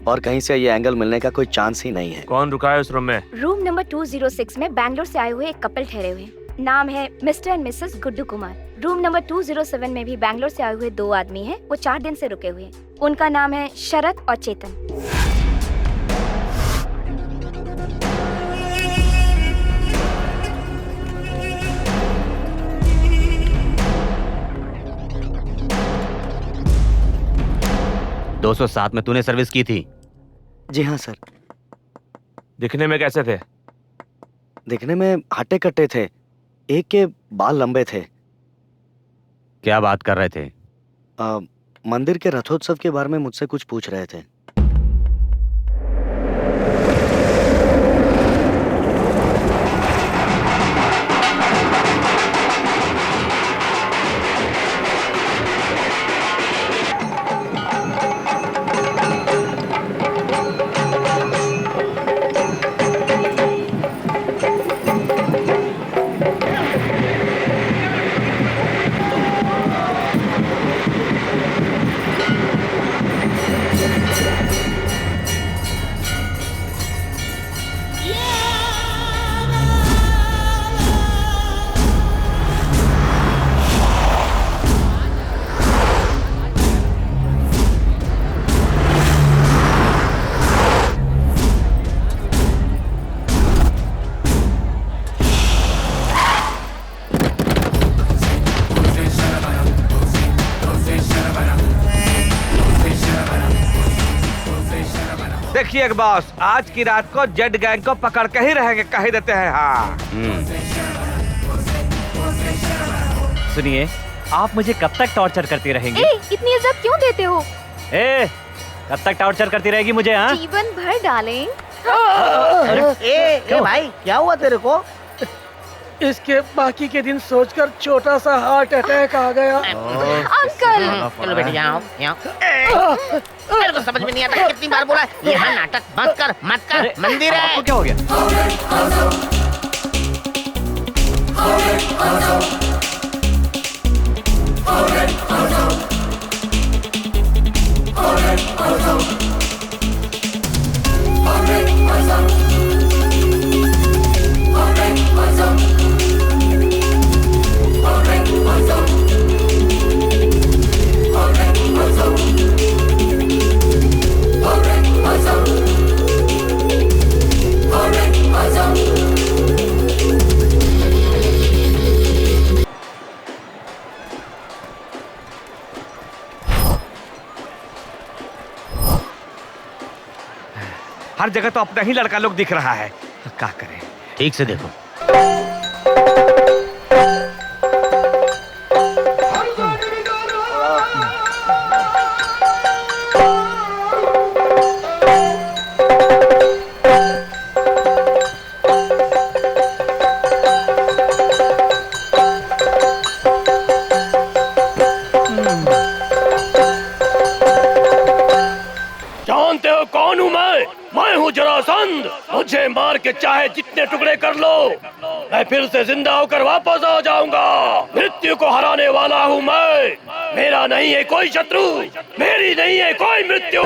और कहीं से ये एंगल मिलने का कोई चांस ही नहीं है। कौन रुका है उस रूम में? रूम नंबर 206 में बैंगलोर से आए हुए एक कपल ठहरे हुए हैं। नाम है mister and Mrs Guddu Kumar. Room number 207 में भी बैंगलोर से आए हुए 2 आदमी हैं। वो 4 दिन से रुके हुए हैं। उनका नाम है शरद और चेतन। दो 207 में तूने सर्विस की थी? जी हाँ सर। दिखने में कैसे थे? दिखने में हट्टे कट्टे थे, एक के बाल लंबे थे। क्या बात कर रहे थे? मंदिर के रथोत्सव के बारे में मुझसे कुछ पूछ रहे थे। देखिए बॉस, आज की रात को जेड गैंग को पकड़ के ही रहेंगे, कह ही देते हैं। हाँ सुनिए, आप मुझे कब तक टॉर्चर करती रहेंगी? इतनी इज्जत क्यों देते हो? कब तक टॉर्चर करती रहेगी मुझे? हाँ, जीवन भर डालें। भाई क्या हुआ तेरे को? इसके बाकी के दिन सोचकर छोटा सा हार्ट अटैक आ गया। अंकल चलो बेटी आओ। मेरे को समझ में नहीं आता कितनी बार बोला यहाँ नाटक मत कर मंदिर है। आपको क्या हो गया? हर जगह तो अपना ही लड़का लोग दिख रहा है, क्या करें? ठीक से देखो। जानते हो कौन हूँ मैं हूँ जरासंध। मुझे मार के चाहे जितने टुकड़े कर लो, मैं फिर से जिंदा होकर वापस आ जाऊंगा। मृत्यु को हराने वाला हूँ मैं। मेरा नहीं है कोई शत्रु, मेरी नहीं है कोई मृत्यु।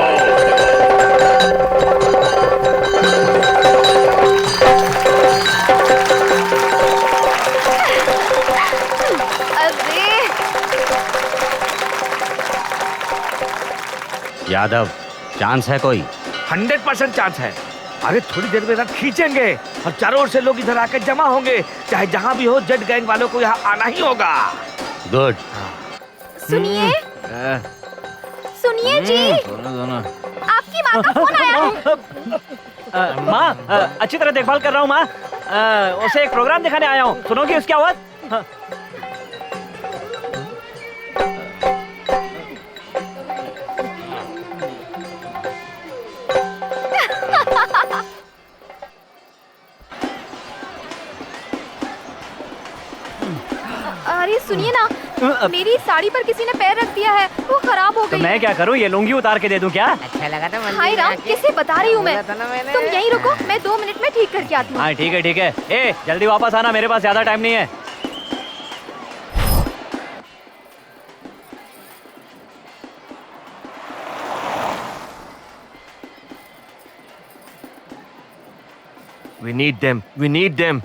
यादव, चांस है कोई? 100% चांस है। अरे थोड़ी देर में रथ खींचेंगे और चारों ओर से लोग इधर आके जमा होंगे। चाहे जहाँ भी हो, जेड गैंग वालों को यहाँ आना ही होगा। गुड। सुनिए सुनिए जी, आपकी माँ का फोन आया है। माँ, अच्छी तरह देखभाल कर रहा हूँ माँ। उसे एक प्रोग्राम दिखाने आया हूँ, सुनोगी उसकी आवाज? अरे सुनिए ना, मेरी साड़ी पर किसी ने पैर रख दिया है, वो खराब हो तो गई। मैं क्या करूँ, ये लुंगी उतार के दे दूँ क्या? अच्छा लगा था हाय राम, किससे बता रही हूँ मैं। तुम यहीं रुको, मैं 2 मिनट में ठीक करके आती हूँ। हाँ ठीक है ठीक है। ए जल्दी वापस आना, मेरे पास ज्यादा टाइम नहीं है। We need them. We need them.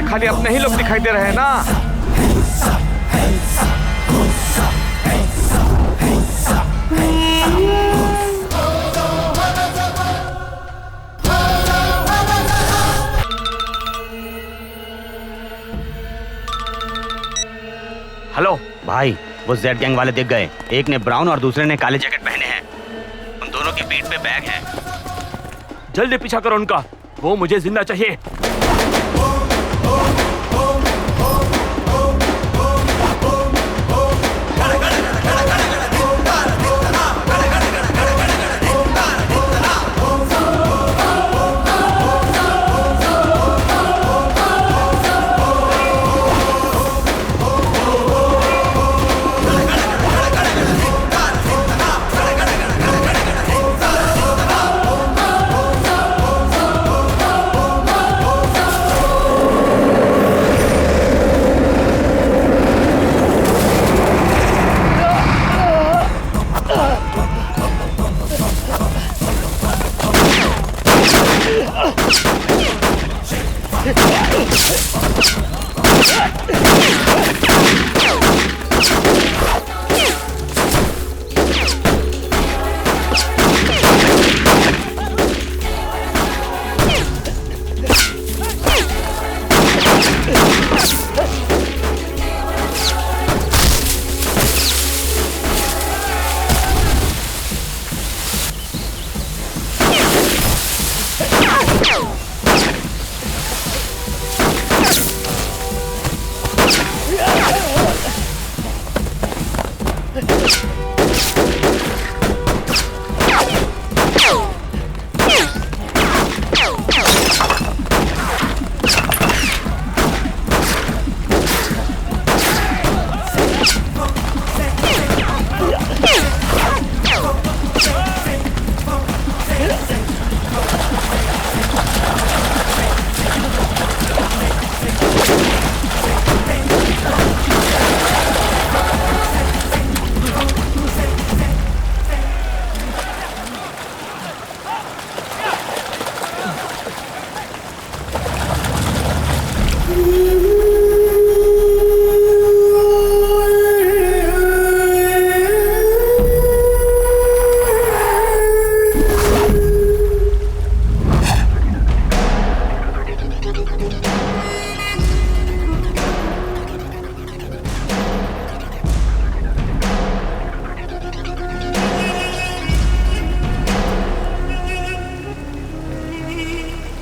है खाली अपने ही लोग दिखाई दे रहे हैं ना। हेलो भाई, वो जेड गैंग वाले दिख गए। एक ने ब्राउन और दूसरे ने काले जैकेट पहने हैं। उन दोनों की पीठ पे बैग है। जल्दी पीछा करो उनका, वो मुझे जिंदा चाहिए।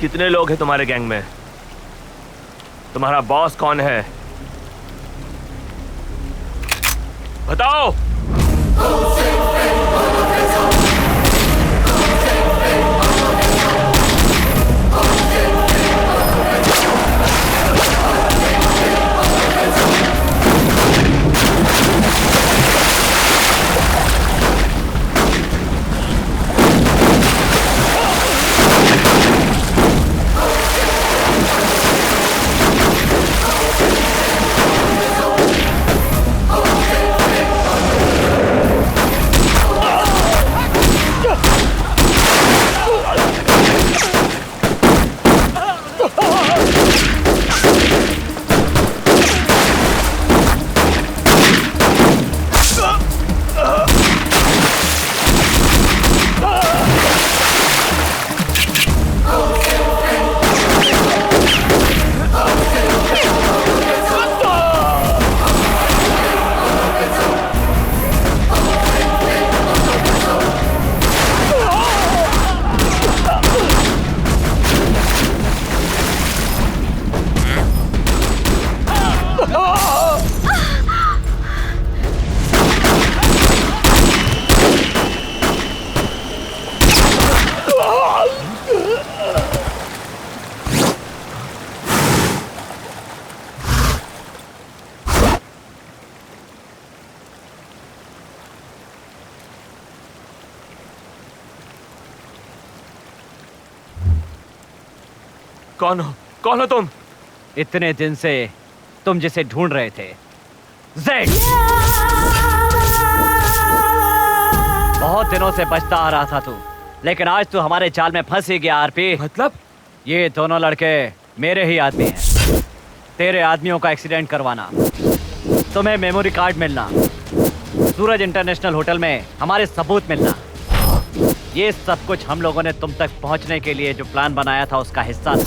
कितने लोग हैं तुम्हारे गैंग में? तुम्हारा बॉस कौन है? बताओ। कौन हो तुम? इतने दिन से तुम जिसे ढूंढ रहे थे, जेड। बहुत दिनों से बचता आ रहा था तू, लेकिन आज तू हमारे जाल में फंस ही गया आरपी। मतलब? ये दोनों लड़के मेरे ही आदमी हैं। तेरे आदमियों का एक्सीडेंट करवाना, तुम्हें मेमोरी कार्ड मिलना, सूरज इंटरनेशनल होटल में हमारे सबूत मिलना, ये सब कुछ हम लोगों ने तुम तक पहुंचने के लिए जो प्लान बनाया था उसका हिस्सा था।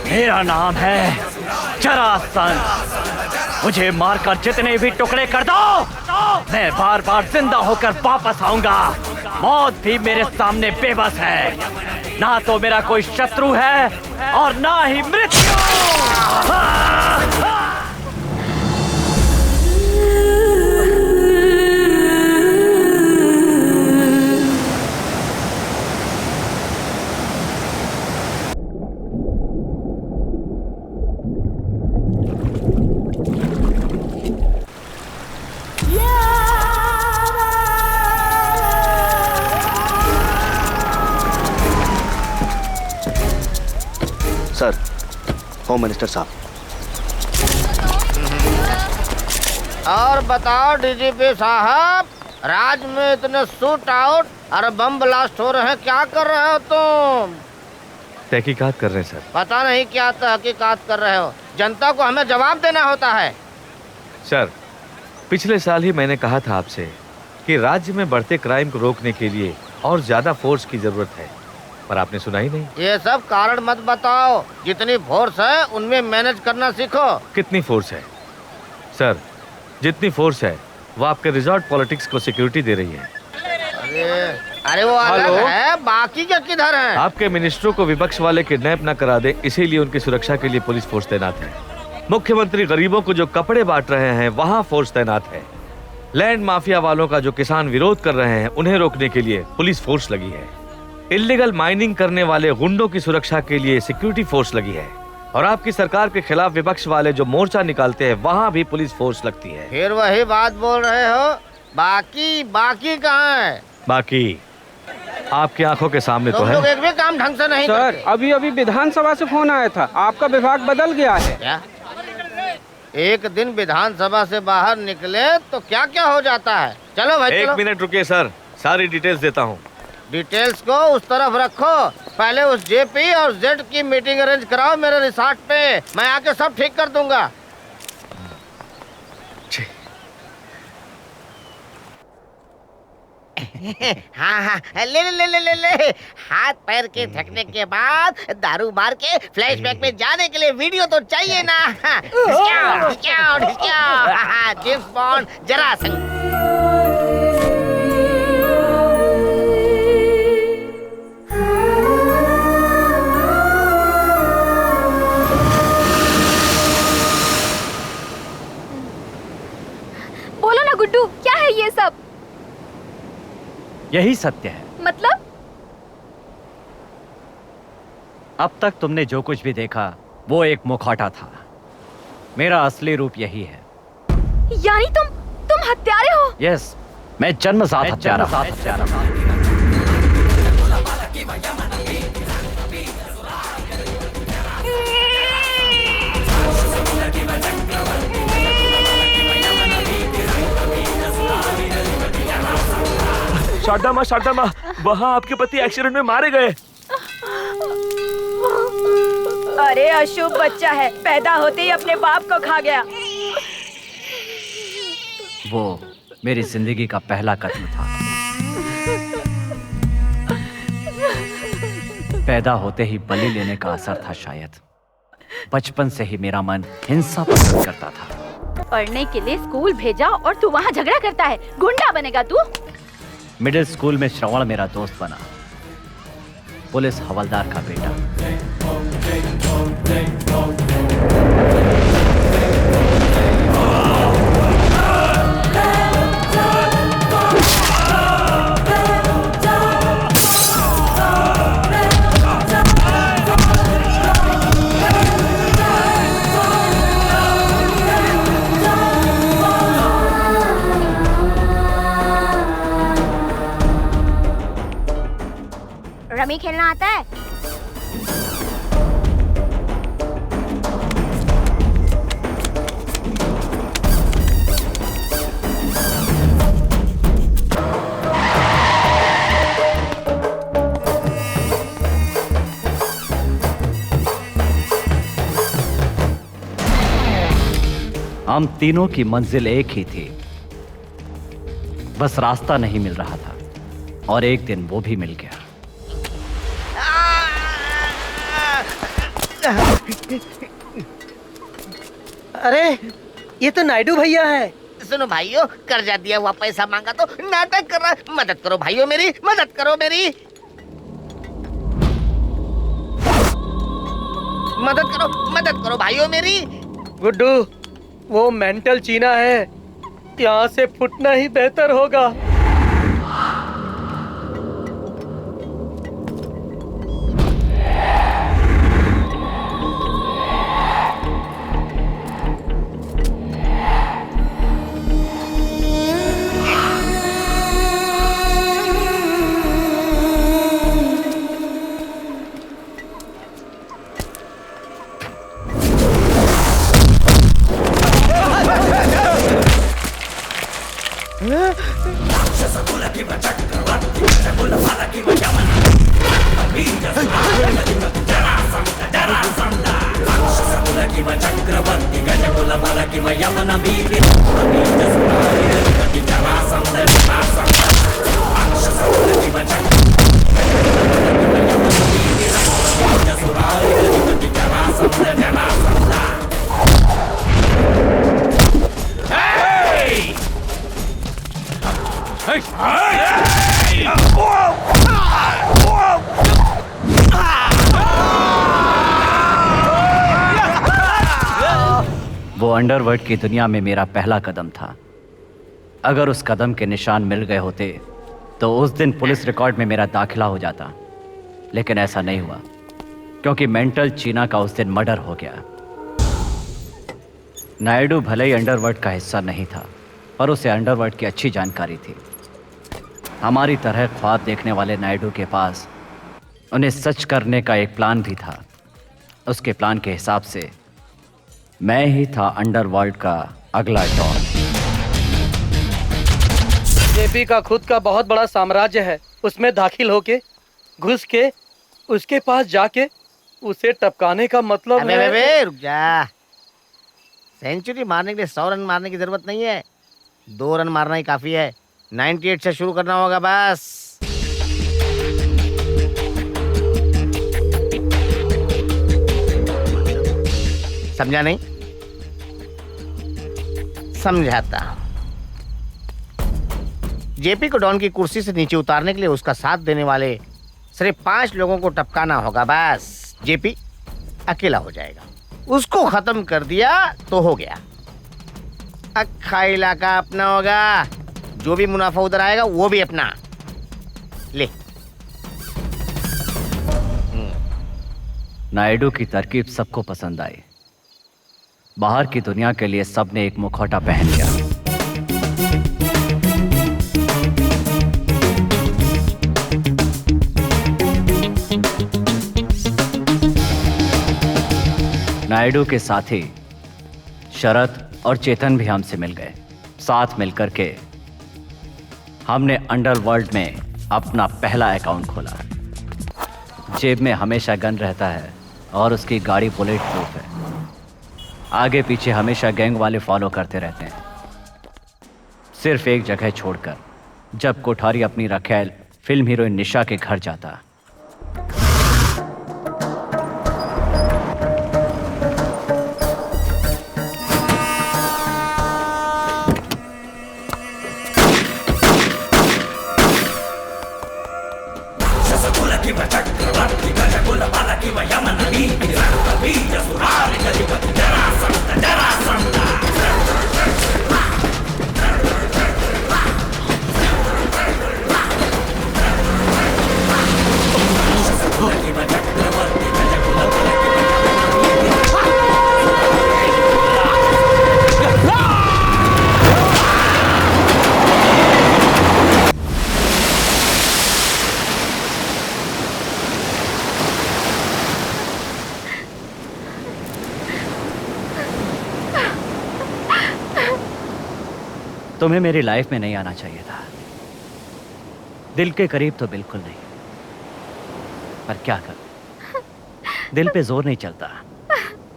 मेरा नाम है जरासंध। मुझे मारकर जितने भी टुकड़े कर दो, मैं बार बार जिंदा होकर वापस आऊंगा। मौत भी मेरे सामने बेबस है। ना तो मेरा कोई शत्रु है और ना ही मृत्यु। सर, होम मिनिस्टर साहब। और बताओ डीजीपी साहब, राज में इतने शूट आउट और बम ब्लास्ट हो रहे हैं, क्या कर रहे हो तुम? तहकीकात कर रहे हैं सर। पता नहीं क्या तहकीकात कर रहे हो, जनता को हमें जवाब देना होता है। सर, पिछले साल ही मैंने कहा था आपसे कि राज्य में बढ़ते क्राइम को रोकने के लिए और ज्यादा फोर्स की जरूरत है, पर आपने सुना ही नहीं। ये सब कारण मत बताओ, जितनी फोर्स है उनमें मैनेज करना सीखो। कितनी फोर्स है सर? जितनी फोर्स है वो आपके रिजॉर्ट पॉलिटिक्स को सिक्योरिटी दे रही है। अरे वो अलग है, बाकी क्या किधर है? आपके मिनिस्टरों को विपक्ष वाले किडनैप न करा दे, इसीलिए उनकी सुरक्षा के लिए पुलिस फोर्स तैनात है। मुख्यमंत्री गरीबों को जो कपड़े बांट रहे हैं वहाँ फोर्स तैनात है। लैंड माफिया वालों का जो किसान विरोध कर रहे हैं उन्हें रोकने के लिए पुलिस फोर्स लगी है। इल्लीगल माइनिंग करने वाले गुंडों की सुरक्षा के लिए सिक्योरिटी फोर्स लगी है। और आपकी सरकार के खिलाफ विपक्ष वाले जो मोर्चा निकालते हैं वहाँ भी पुलिस फोर्स लगती है। फिर वही बात बोल रहे हो, बाकी कहाँ है? बाकी आपकी आंखों के सामने तो है। लोग एक भी काम ढंग से नहीं सर, अभी विधानसभा से फोन आया था, आपका विभाग बदल गया है। क्या? एक दिन विधानसभा से बाहर निकले तो क्या क्या हो जाता है। चलो भाई, एक मिनट रुकिए सर, सारी डिटेल्स देता हूँ। डिटेल्स को उस तरफ रखो, पहले उस जेपी और जेड की मीटिंग अरेंज कराओ मेरे रिसॉर्ट पे, मैं आके सब ठीक कर दूंगा। हाँ, ले ले ले ले ले ले। हाथ पैर के थकने के बाद दारू मार के फ्लैशबैक में जाने के लिए वीडियो तो चाहिए ना। James Bond Jarasandh. यही सत्य है। मतलब? अब तक तुमने जो कुछ भी देखा वो एक मुखौटा था। मेरा असली रूप यही है। यानी तुम हत्यारे हो? यस, मैं जन्मजात हत्यारा। शारदा माँ, वहाँ आपके पति एक्सीडेंट में मारे गए। अरे अशुभ बच्चा है, पैदा होते ही अपने बाप को खा गया। वो मेरी जिंदगी का पहला कदम था। पैदा होते ही बलि लेने का असर था शायद। बचपन से ही मेरा मन हिंसा पसंद करता था। पढ़ने के लिए स्कूल भेजा और तू वहाँ झगड़ा करता है, गुंडा बनेगा तू? मिडिल स्कूल में श्रवण मेरा दोस्त बना, पुलिस हवलदार का बेटा। रमी खेलना आता है? हम तीनों की मंजिल एक ही थी, बस रास्ता नहीं मिल रहा था। और एक दिन वो भी मिल गया। अरे ये तो नायडू भैया है। सुनो भाइयों, कर्जा दिया हुआ पैसा मांगा तो नाटक कर रहा है। मदद करो भाइयों मेरी, मदद करो मेरी, मदद करो भाइयों मेरी। गुड्डू, वो मेंटल चीना है, यहाँ से फुटना ही बेहतर होगा। वो अंडरवर्ल्ड की दुनिया में मेरा पहला कदम था। अगर उस कदम के निशान मिल गए होते तो उस दिन पुलिस रिकॉर्ड में मेरा दाखिला हो जाता, लेकिन ऐसा नहीं हुआ क्योंकि मेंटल चीना का उस दिन मर्डर हो गया। नायडू भले ही अंडरवर्ल्ड का हिस्सा नहीं था, पर उसे अंडरवर्ल्ड की अच्छी जानकारी थी। हमारी तरह ख्वाब देखने वाले नायडू के पास उन्हें सच करने का एक प्लान भी था। उसके प्लान के हिसाब से मैं ही था अंडरवर्ल्ड का अगला डॉन। जेपी का खुद का बहुत बड़ा साम्राज्य है, उसमें दाखिल होके, घुस के, उसके पास जाके उसे टपकाने का मतलब अबे है। बे, रुक जा। सेंचुरी मारने के लिए 100 रन मारने की जरूरत नहीं है, 2 रन मारना ही काफी है। 98 से शुरू करना होगा बस। समझा नहीं? समझाता हूं। जेपी को डॉन की कुर्सी से नीचे उतारने के लिए उसका साथ देने वाले सिर्फ 5 लोगों को टपकाना होगा बस। जेपी अकेला हो जाएगा। उसको खत्म कर दिया तो हो गया। अक्खा इलाका अपना होगा, जो भी मुनाफा उधर आएगा वो भी अपना। नायडू की तरकीब सबको पसंद आई। बाहर की दुनिया के लिए सबने एक मुखौटा पहन लिया। नायडू के साथी शरद और चेतन भी हमसे मिल गए। साथ मिलकर के हमने अंडरवर्ल्ड में अपना पहला अकाउंट खोला। जेब में हमेशा गन रहता है और उसकी गाड़ी बुलेट प्रूफ है। आगे पीछे हमेशा गैंग वाले फॉलो करते रहते हैं, सिर्फ एक जगह छोड़कर, जब कोठारी अपनी रखेल फिल्म हीरोइन निशा के घर जाता। तुम्हें मेरी लाइफ में नहीं आना चाहिए था। दिल के करीब तो बिल्कुल नहीं, पर क्या कर, दिल पे जोर नहीं चलता।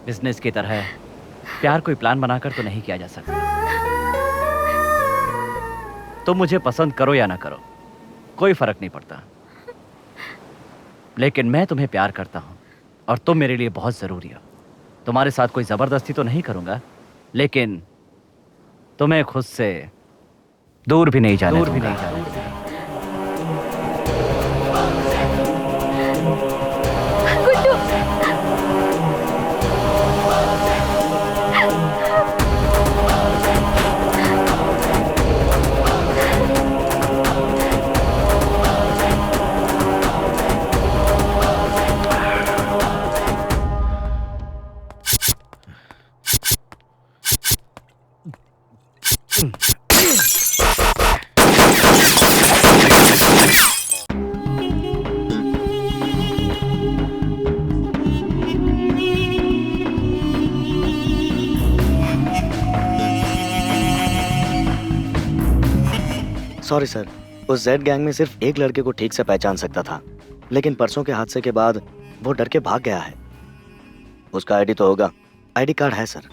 बिजनेस की तरह प्यार कोई प्लान बनाकर तो नहीं किया जा सकता। तुम मुझे पसंद करो या ना करो, कोई फर्क नहीं पड़ता, लेकिन मैं तुम्हें प्यार करता हूं और तुम मेरे लिए बहुत जरूरी हो। तुम्हारे साथ कोई जबरदस्ती तो नहीं करूंगा, लेकिन तुम्हें खुद से दूर भी नहीं जाने दूंगा। सॉरी सर, उस जेड गैंग में सिर्फ एक लड़के को ठीक से पहचान सकता था, लेकिन परसों के हादसे के बाद वो डर के भाग गया है। उसका आईडी तो होगा। आईडी कार्ड है सर।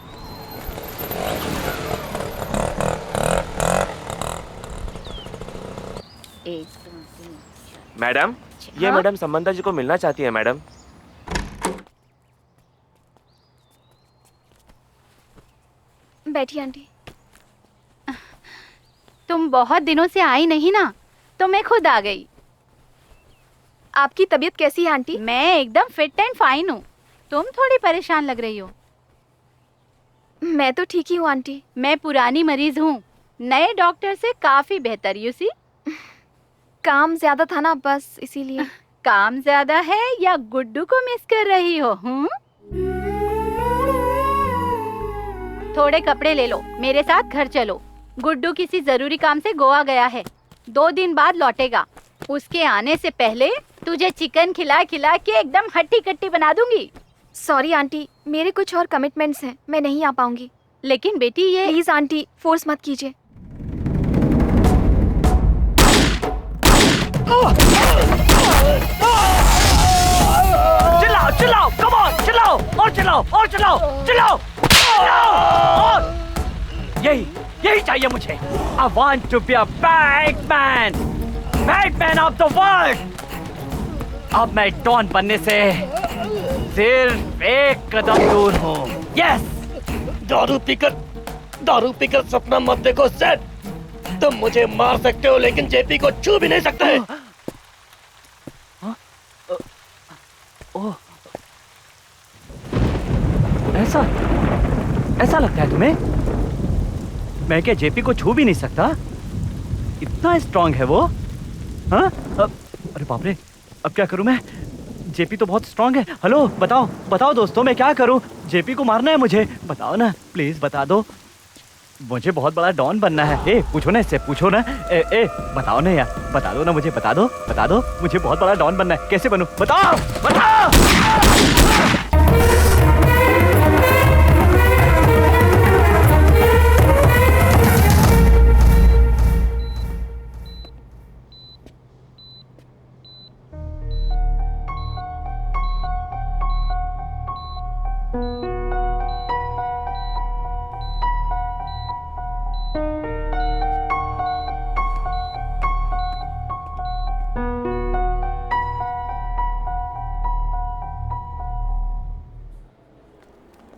मैडम, ये मैडम समंता जी को मिलना चाहती है मैडम। बैठिए आंटी। तुम बहुत दिनों से आई नहीं ना, तो मैं खुद आ गई। आपकी तबीयत कैसी है आंटी? मैं एकदम फिट एंड फाइन हूँ। तुम थोड़ी परेशान लग रही हो। मैं तो ठीक ही हूँ आंटी। मैं पुरानी मरीज हूँ, नए डॉक्टर से काफी बेहतर। यू सी, काम ज्यादा था ना, बस इसीलिए। काम ज्यादा है या गुड्डू को मिस कर रही हो? थोड़े कपड़े ले लो, मेरे साथ घर चलो। गुड्डू किसी जरूरी काम से गोवा गया है, 2 दिन बाद लौटेगा। उसके आने से पहले तुझे चिकन खिला खिला के एकदम हट्टी कट्टी बना दूंगी। सॉरी आंटी, मेरे कुछ और कमिटमेंट्स हैं, मैं नहीं आ पाऊंगी। लेकिन बेटी ये प्लीज आंटी, फोर्स मत कीजिए। चिल्लाओ चिल्लाओ, कम ऑन, चिल्लाओ और चिल्लाओ और चिल्लाओ, चिल्लाओ और यही चाहिए मुझे। I want to be a Batman, Batman of the world। अब मैं डॉन बनने से सिर्फ एक कदम दूर हूँ। यस। दारू पीकर सपना मत देखो सेट। तुम मुझे मार सकते हो, लेकिन जेपी को छू भी नहीं सकते। ऐसा लगता है तुम्हें? मैं क्या जेपी को छू भी नहीं सकता? इतना स्ट्रांग है वो? हाँ? अरे बाप रे, अब क्या करूं मैं? जेपी तो बहुत स्ट्रांग है। हेलो, बताओ बताओ दोस्तों, मैं क्या करूं? जेपी को मारना है मुझे, बताओ ना प्लीज, बता दो। मुझे बहुत बड़ा डॉन बनना है। ए पूछो ना इससे, पूछो ना। ए बताओ ना यार, बता दो ना मुझे, बता दो मुझे बहुत बड़ा डॉन बनना है। कैसे बनूं? बताओ बताओ।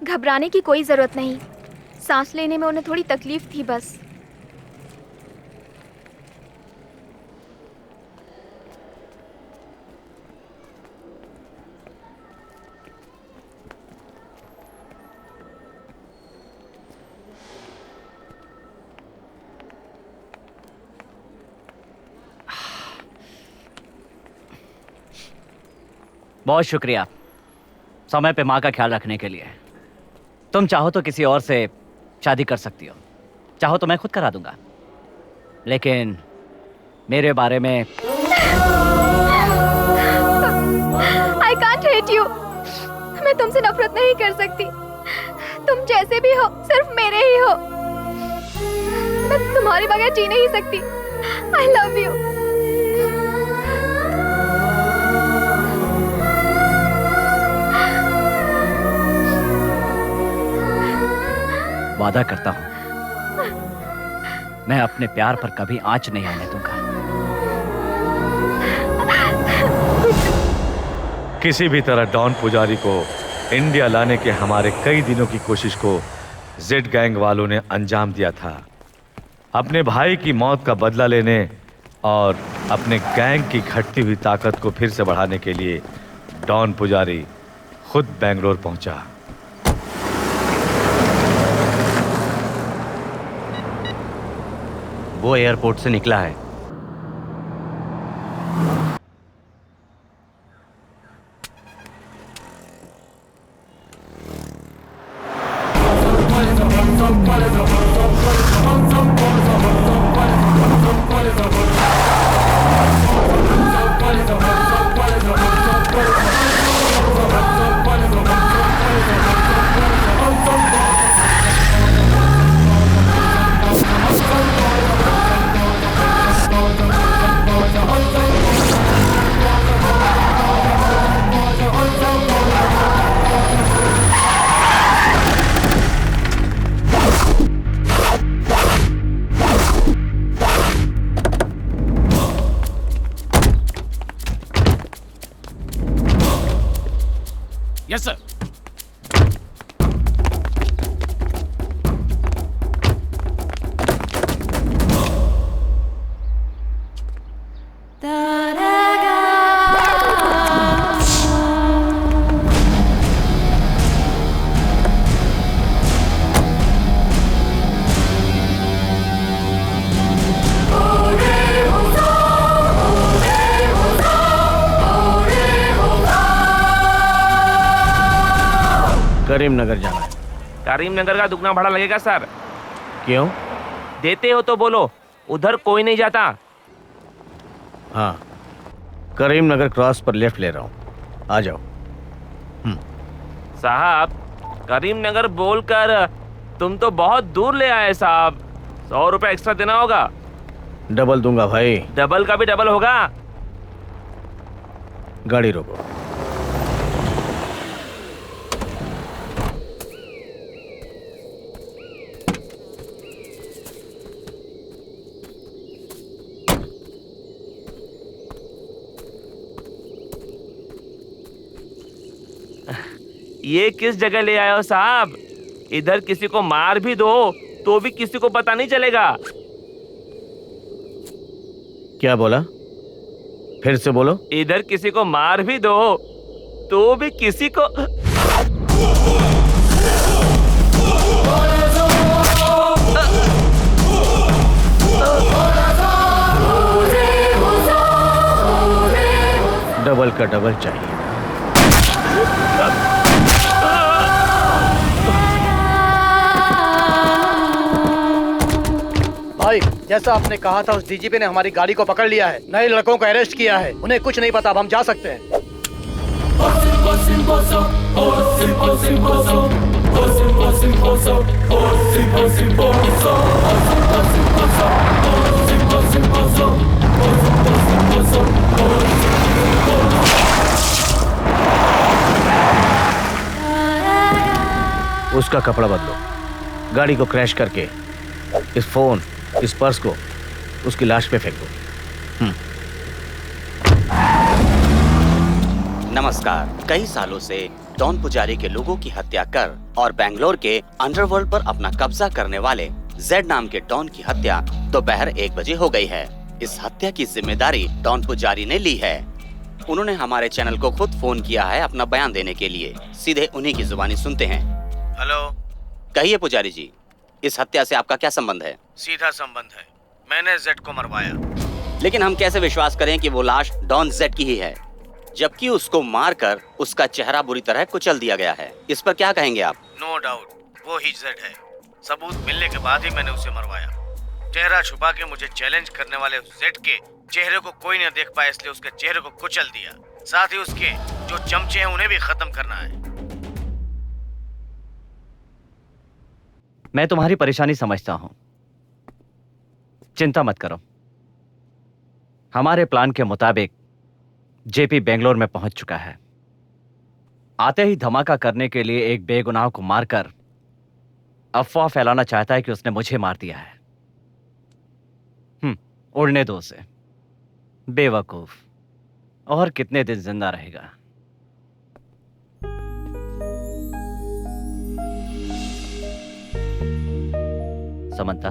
घबराने की कोई जरूरत नहीं, सांस लेने में उन्हें थोड़ी तकलीफ थी बस। बहुत शुक्रिया समय पे माँ का ख्याल रखने के लिए। तुम चाहो तो किसी और से शादी कर सकती हो, चाहो तो मैं खुद करा दूंगा, लेकिन मेरे बारे में I can't hate you। मैं तुमसे नफरत नहीं कर सकती, तुम जैसे भी हो सिर्फ मेरे ही हो। मैं तुम्हारे बगैर जी नहीं सकती। I love you। वादा करता हूं मैं अपने प्यार पर कभी आंच नहीं आने दूंगा। किसी भी तरह डॉन पुजारी को इंडिया लाने के हमारे कई दिनों की कोशिश को जेड गैंग वालों ने अंजाम दिया था। अपने भाई की मौत का बदला लेने और अपने गैंग की घटती हुई ताकत को फिर से बढ़ाने के लिए डॉन पुजारी खुद बेंगलोर पहुंचा। वो एयरपोर्ट से निकला है। Yes sir. करीमनगर जाना है। करीमनगर का दुगना भाड़ा लगेगा सर। क्यों? देते हो तो बोलो, उधर कोई नहीं जाता। हाँ, करीमनगर क्रॉस पर लेफ्ट ले रहा हूँ, आ जाओ। साहब, करीमनगर बोलकर तुम तो बहुत दूर ले आए साहब। 100 रुपए एक्स्ट्रा देना होगा। डबल दूंगा भाई। डबल का भी डबल होगा। गाड़ी रोको। ये किस जगह ले आए हो साहब? इधर किसी को मार भी दो तो भी किसी को पता नहीं चलेगा। क्या बोला? फिर से बोलो। इधर किसी को मार भी दो तो भी किसी को डबल का डबल चाहिए। जैसा आपने कहा था, उस डीजीपी ने हमारी गाड़ी को पकड़ लिया है, नए लड़कों को अरेस्ट किया है। उन्हें कुछ नहीं पता, अब हम जा सकते हैं। उसका कपड़ा बदलो, गाड़ी को क्रैश करके इस फोन, इस पर्स को उसकी लाश पे फेंक दो। नमस्कार। कई सालों से डॉन पुजारी के लोगों की हत्या कर और बेंगलोर के अंडरवर्ल्ड पर अपना कब्जा करने वाले जेड नाम के डॉन की हत्या दोपहर 1 बजे हो गई है। इस हत्या की जिम्मेदारी डॉन पुजारी ने ली है। उन्होंने हमारे चैनल को खुद फोन किया है अपना बयान देने के लिए। सीधे उन्हीं की जुबानी सुनते हैं। हेलो, कहिए पुजारी जी, इस हत्या से आपका क्या संबंध है? सीधा संबंध है, मैंने जेड को मरवाया। लेकिन हम कैसे विश्वास करें कि वो लाश डॉन जेड की ही है, जबकि उसको मारकर उसका चेहरा बुरी तरह कुचल दिया गया है? इस पर क्या कहेंगे आप? नो डाउट वो ही जेड है। सबूत मिलने के बाद ही मैंने उसे मरवाया। चेहरा छुपा के मुझे चैलेंज करने वाले जेड के चेहरे को कोई न देख पाया, इसलिए उसके चेहरे को कुचल दिया। साथ ही उसके जो चमचे हैं उन्हें भी खत्म करना है। मैं तुम्हारी परेशानी समझता हूं, चिंता मत करो। हमारे प्लान के मुताबिक जेपी बेंगलोर में पहुंच चुका है। आते ही धमाका करने के लिए एक बेगुनाह को मारकर अफवाह फैलाना चाहता है कि उसने मुझे मार दिया है। उड़ने दो उसे, बेवकूफ। और कितने दिन जिंदा रहेगा? समंता,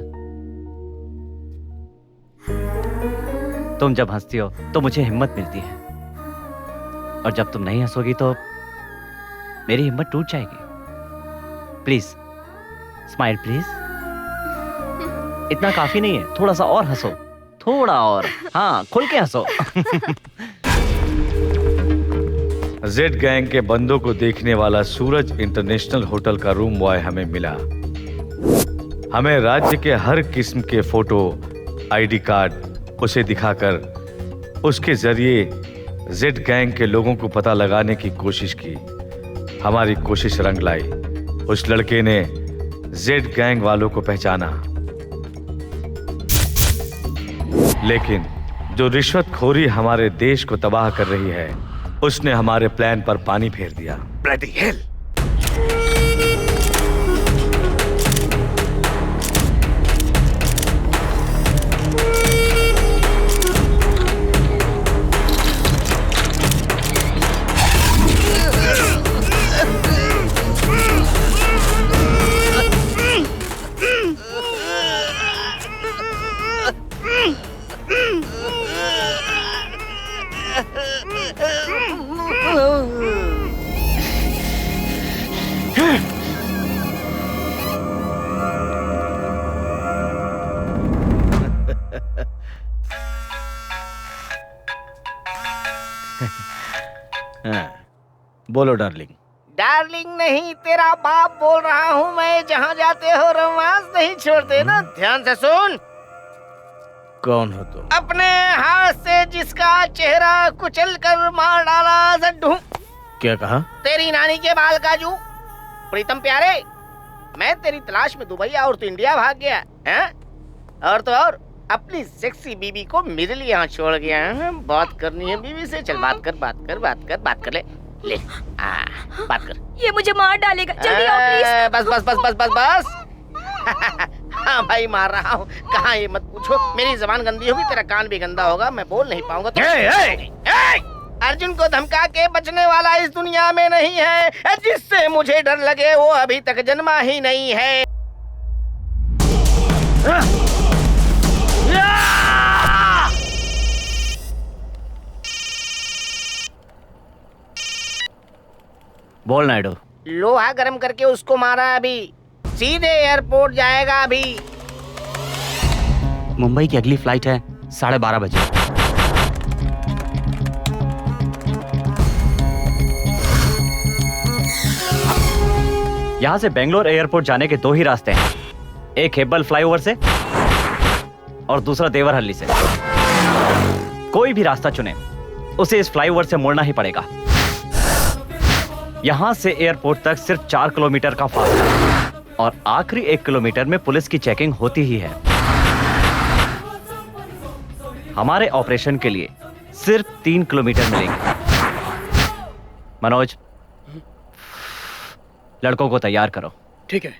तुम जब हंसती हो तो मुझे हिम्मत मिलती है, और जब तुम नहीं हंसोगी तो मेरी हिम्मत टूट जाएगी। Please smile please. इतना काफी नहीं है, थोड़ा सा और हंसो, थोड़ा और। हाँ, खुल के हंसो। जेड गैंग के बंदों को देखने वाला सूरज इंटरनेशनल होटल का रूम बॉय हमें मिला। हमें राज्य के हर किस्म के फोटो, आईडी कार्ड उसे दिखाकर उसके जरिए जेड गैंग के लोगों को पता लगाने की कोशिश की। हमारी कोशिश रंग लाई। उस लड़के ने जेड गैंग वालों को पहचाना, लेकिन जो रिश्वतखोरी हमारे देश को तबाह कर रही है, उसने हमारे प्लान पर पानी फेर दिया। Bloody hell! बोलो डार्लिंग। डार्लिंग नहीं, तेरा बाप बोल रहा हूँ मैं। जहाँ जाते हो रोमांस नहीं छोड़ते ना। ध्यान से सुन। कौन हो तुम? अपने हाथ से जिसका चेहरा कुचल कर मार डाला जड्डू। क्या कहा? तेरी नानी के बाल काजू। प्रीतम प्यारे, मैं तेरी तलाश में दुबई और तू इंडिया भाग गया है। और तो और अपनी सेक्सी बीबी को मेरे लिए यहाँ छोड़ गया है। बात करनी है बीवी से, चल बात कर, बात कर, बात कर, बात कर ले। ले बात कर। ये मुझे मार डालेगा, जल्दी आओ प्लीज। बस बस बस बस बस बस। हाँ भाई, मार रहा हूँ। कहाँ ये मत पूछो, मेरी जबान गंदी होगी, तेरा कान भी गंदा होगा, मैं बोल नहीं पाऊंगा तो। अर्जुन को धमका के बचने वाला इस दुनिया में नहीं है। जिससे मुझे डर लगे वो अभी तक जन्मा ही नहीं है। बोल नायडू। लोहा गर्म करके उसको मारा, अभी सीधे एयरपोर्ट जाएगा। अभी मुंबई की अगली फ्लाइट है 12:30 बजे। यहाँ से बेंगलोर एयरपोर्ट जाने के 2 ही रास्ते हैं, एक हेब्बल फ्लाईओवर से और दूसरा देवरहल्ली से। कोई भी रास्ता चुने, उसे इस फ्लाईओवर से मुड़ना ही पड़ेगा। यहां से एयरपोर्ट तक सिर्फ 4 किलोमीटर का फासला है और आखिरी 1 किलोमीटर में पुलिस की चेकिंग होती ही है। हमारे ऑपरेशन के लिए सिर्फ 3 किलोमीटर मिलेंगे। मनोज, लड़कों को तैयार करो। ठीक है।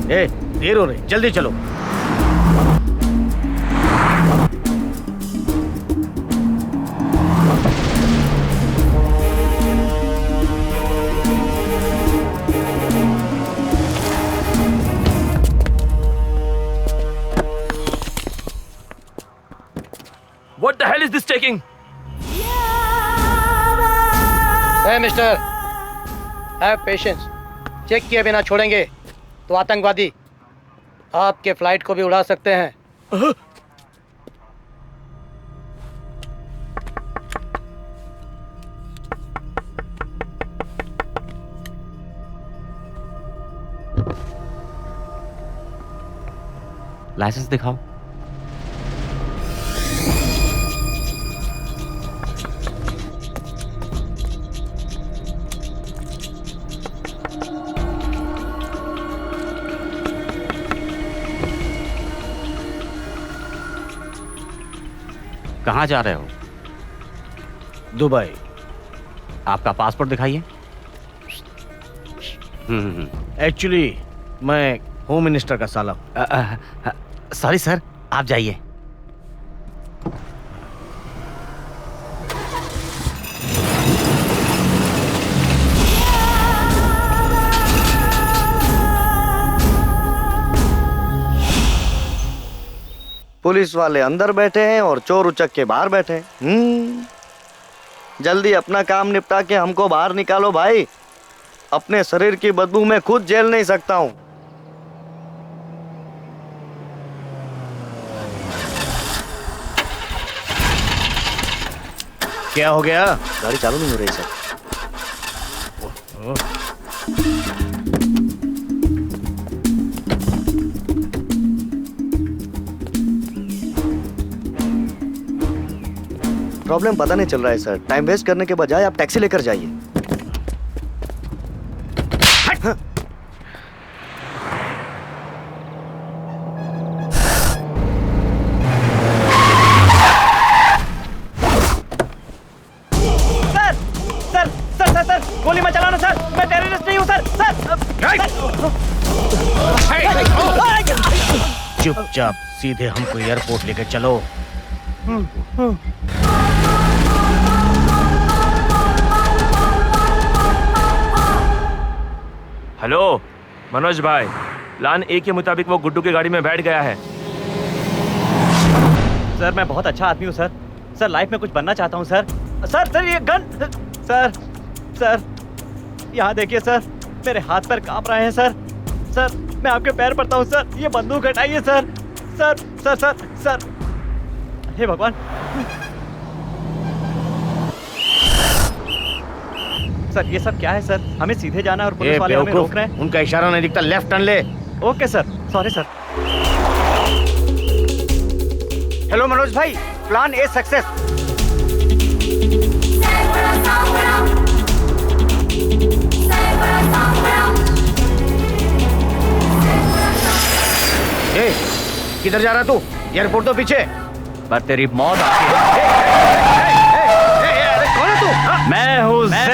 देर हो रही, जल्दी चलो। What the hell is this taking? Hey, mister, have patience. Check किए बिना छोड़ेंगे तो आतंकवादी आपके फ्लाइट को भी उड़ा सकते हैं। लाइसेंस दिखाओ। कहाँ जा रहे हो? दुबई। आपका पासपोर्ट दिखाइए। एक्चुअली मैं होम मिनिस्टर का साला हूं। सॉरी सर, आप जाइए। पुलिस वाले अंदर बैठे हैं और चोर उचक के बाहर बैठे हैं। जल्दी अपना काम निपटा के हमको बाहर निकालो भाई। अपने शरीर की बदबू में खुद झेल नहीं सकता हूं। क्या हो गया? गाड़ी चालू नहीं हो रही सर। प्रॉब्लम पता नहीं चल रहा है सर। टाइम वेस्ट करने के बजाय आप टैक्सी लेकर जाइए। सर, गोली मत चलाना सर। मैं टेररिस्ट नहीं हूँ सर। चुपचाप सीधे हमको एयरपोर्ट लेकर चलो। हेलो मनोज भाई, प्लान ए के मुताबिक वो गुड्डू की गाड़ी में बैठ गया है। सर मैं बहुत अच्छा आदमी हूँ सर। सर लाइफ में कुछ बनना चाहता हूँ सर। सर ये गन। सर यहाँ देखिए सर, मेरे हाथ पैर कांप रहे हैं सर। सर मैं आपके पैर पड़ता हूँ सर, ये बंदूक हटाइए सर। सर हे भगवान। सर ये सब क्या है सर? हमें सीधे जाना है और पुलिस वाले हमें रोक रहे हैं। उनका इशारा नहीं दिखता, लेफ्ट टर्न ले। Okay sir, sorry sir. Hello Manoj भाई, प्लान ए सक्सेस। किधर जा रहा तू? एयरपोर्ट तो पीछे। पर तेरी मौत कौन है तू? मैं हूँ Z.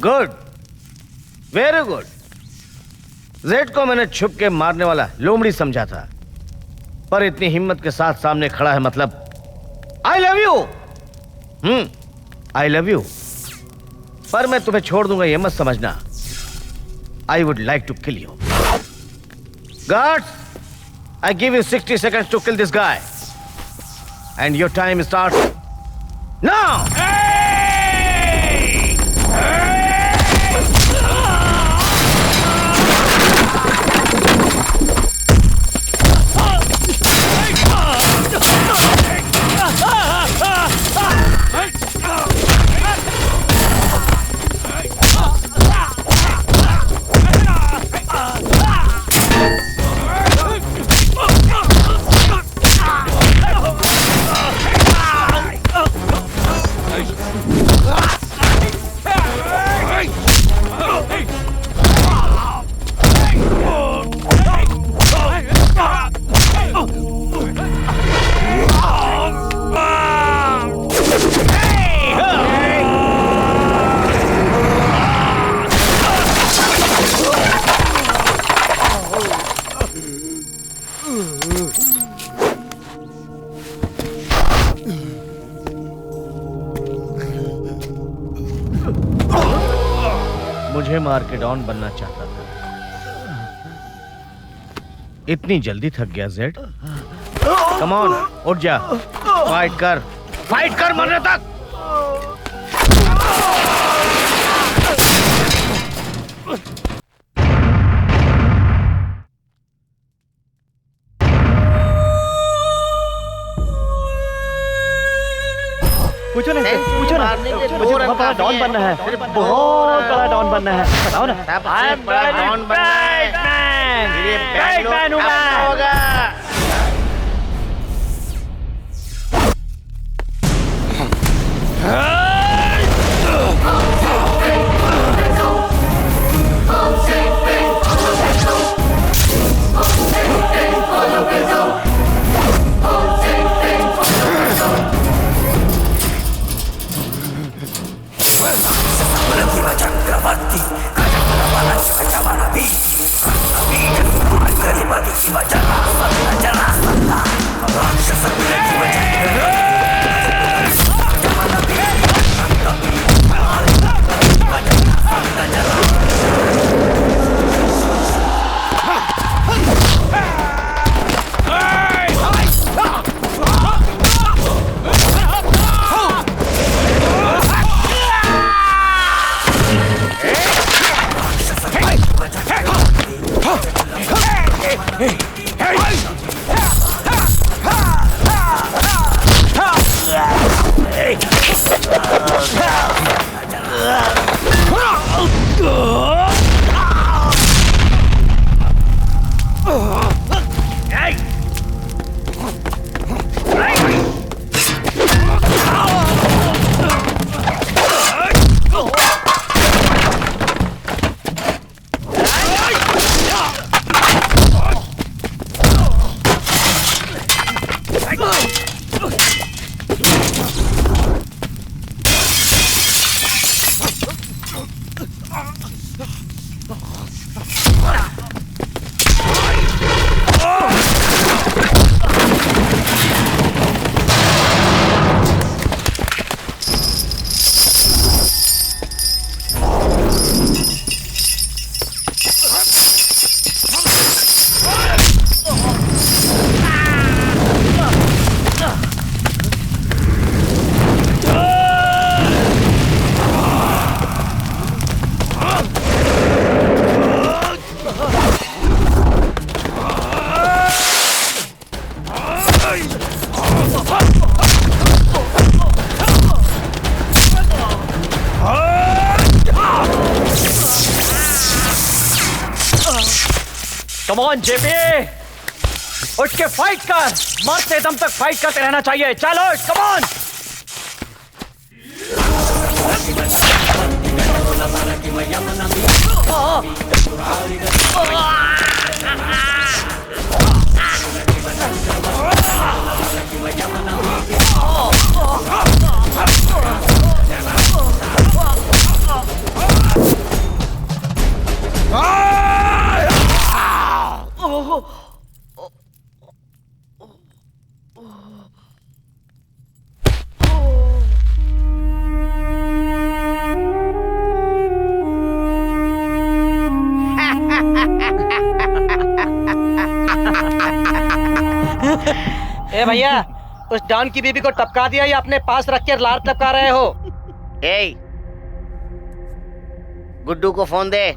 Good, very good. Z को मैंने छुप के मारने वाला लोमड़ी समझा था, पर इतनी हिम्मत के साथ सामने खड़ा है, मतलब I love you. I love you, पर मैं तुम्हें छोड़ दूंगा ये मत समझना। I would like to kill you. Guards, I give you 60 seconds to kill this guy. And your time starts now! मुझे मार के डॉन बनना चाहता था, इतनी जल्दी थक गया जेड? कम ऑन, उठ जा, फाइट कर मरने तक। पूछो ना, मुझे बहुत बड़ा डॉन बनना है, बहुत बड़ा डॉन बनना है, बताओ ना। डॉन बनना है, ये बैटमैन होगा। कम ऑन जेपी, उठ के फाइट कर, मरते दम तक फाइट करते रहना चाहिए। चलो कम ऑन। ए भैया, उस डॉन की बीबी को टपका दिया या अपने पास रख कर लार टपका रहे हो? ए, गुड्डू को फोन दे।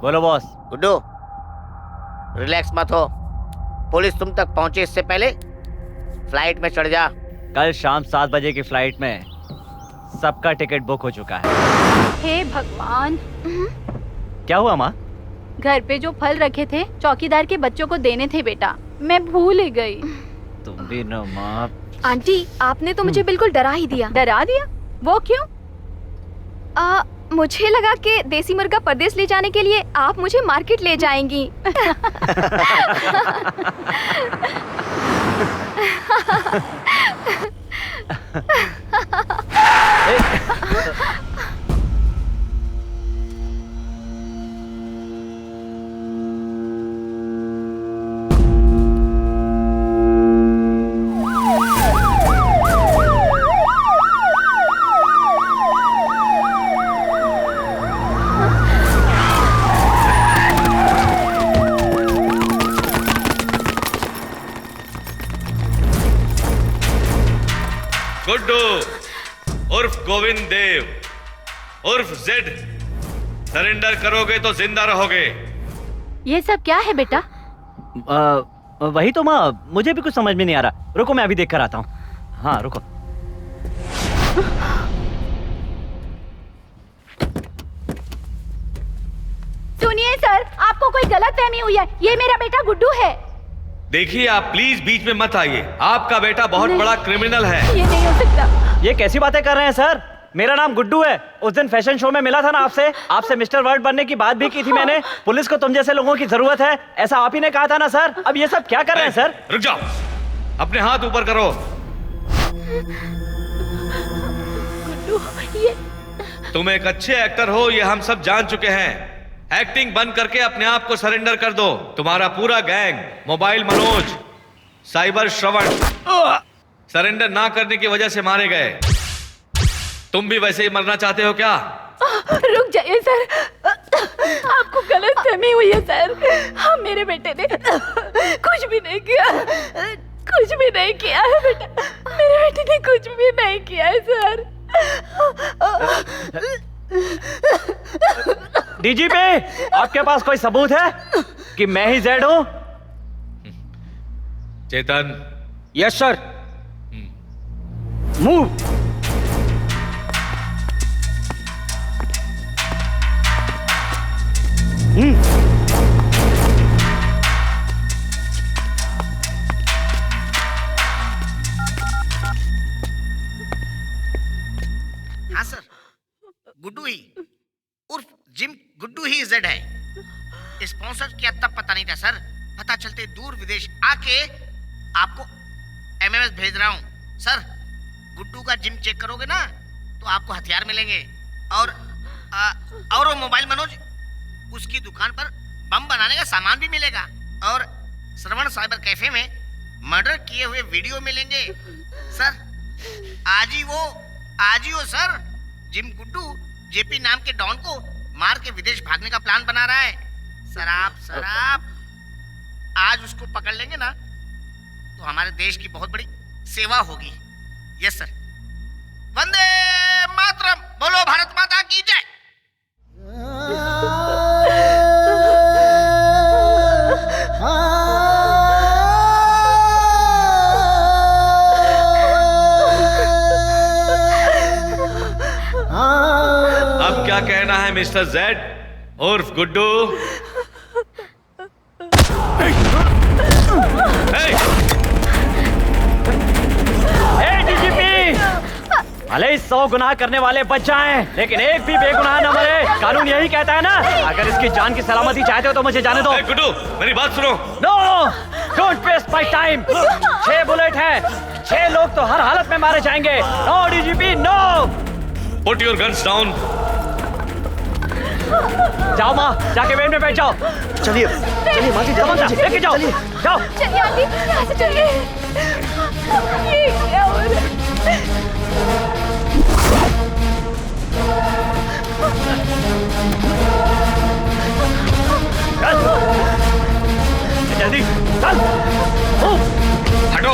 बोलो बॉस। गुड्डू, रिलैक्स मत हो। पुलिस तुम तक पहुंचे इससे पहले फ्लाइट में चढ़ जा। कल शाम 7 बजे की फ्लाइट में सबका टिकट बुक हो चुका है। हे भगवान। क्या हुआ माँ? घर पे जो फल रखे थे चौकीदार के बच्चों को देने थे बेटा, मैं भूल ही गई। तुम भी न माँ। आंटी, आपने तो मुझे बिल्कुल डरा ही दिया। डरा दिया? वो क्यों? मुझे लगा कि देसी मुर्गा परदेश ले जाने के लिए आप मुझे मार्केट ले जाएंगी। गुड्डू उर्फ गोविंद देव उर्फ जेड, सरेंडर करोगे तो जिंदा रहोगे। ये सब क्या है बेटा? वही तो माँ, मुझे भी कुछ समझ में नहीं आ रहा। रुको, मैं अभी देख कर आता हूँ। हाँ रुको। सुनिए सर, आपको कोई गलतफहमी हुई है। ये मेरा बेटा गुड्डू है। देखिए, आप प्लीज बीच में मत आइए। आपका बेटा बहुत बड़ा क्रिमिनल है। ये नहीं हो सकता। ये कैसी बातें कर रहे हैं सर? मेरा नाम गुड्डू है। उस दिन फैशन शो में मिला था ना आपसे मिस्टर वर्ल्ड बनने की बात भी की थी मैंने। पुलिस को तुम जैसे लोगों की जरूरत है, ऐसा आप ही ने कहा था ना सर। अब ये सब क्या कर रहे हैं सर? रुक जाओ, अपने हाथ ऊपर करो। गुड्डू, ये तुम एक अच्छे एक्टर हो, ये हम सब जान चुके हैं। एक्टिंग बंद करके अपने आप को सरेंडर कर दो। तुम्हारा पूरा गैंग, मोबाइल मनोज, साइबर श्रवण, सरेंडर ना करने की वजह से मारे गए। तुम भी वैसे ही मरना चाहते हो क्या? रुक जाइए सर, आपको गलतफहमी हुई है सर। हम मेरे बेटे ने कुछ भी नहीं किया, कुछ भी नहीं किया है बेटा। मेरे बेटे ने कुछ भी नहीं किया है सर। डीजीपी, आपके पास कोई सबूत है कि मैं ही जेड हूं? चेतन। Yes sir. मूव। हाँ सर, गुड्डू ही उर्फ जिम गुड्डू ही जेड है। स्पॉन्सर किया तब पता नहीं था सर। पता चलते दूर विदेश आके आपको एमएमएस भेज रहा हूँ सर। गुड्डू का जिम चेक करोगे ना तो आपको हथियार मिलेंगे और वो मोबाइल मनोज, उसकी दुकान पर बम बनाने का सामान भी मिलेगा। और श्रवण साइबर कैफे में मर्डर किए हुए वीडियो मिलेंगे सर। आज ही हो सर। जिम गुड्डू जेपी नाम के डॉन को मार के विदेश भागने का प्लान बना रहा है। सराब आज उसको पकड़ लेंगे ना तो हमारे देश की बहुत बड़ी सेवा होगी। Yes sir. वंदे मातरम, बोलो भारत माता की जय। अब क्या कहना है मिस्टर जेड उर्फ गुड्डू? भले 100 गुनाह करने वाले बच जाएं, लेकिन एक भी बेगुनाह न मरे। कानून यही कहता है ना। अगर इसकी जान की सलामती चाहते हो तो मुझे जाने दो। गुड्डू, मेरी बात सुनो। No, don't waste my time. 6 bullet हैं, 6 लोग तो हर हालत में मारे जाएंगे। No DGP, no. Put your guns down. जाओ माँ, जाके वेन में बैठ जाओ। चलिए माँ जी, लेके जाओ, जाओ। चलिए आंटी, यहाँ से चलिए। ये क्या हो रहा है? जल्दी चल। हटो।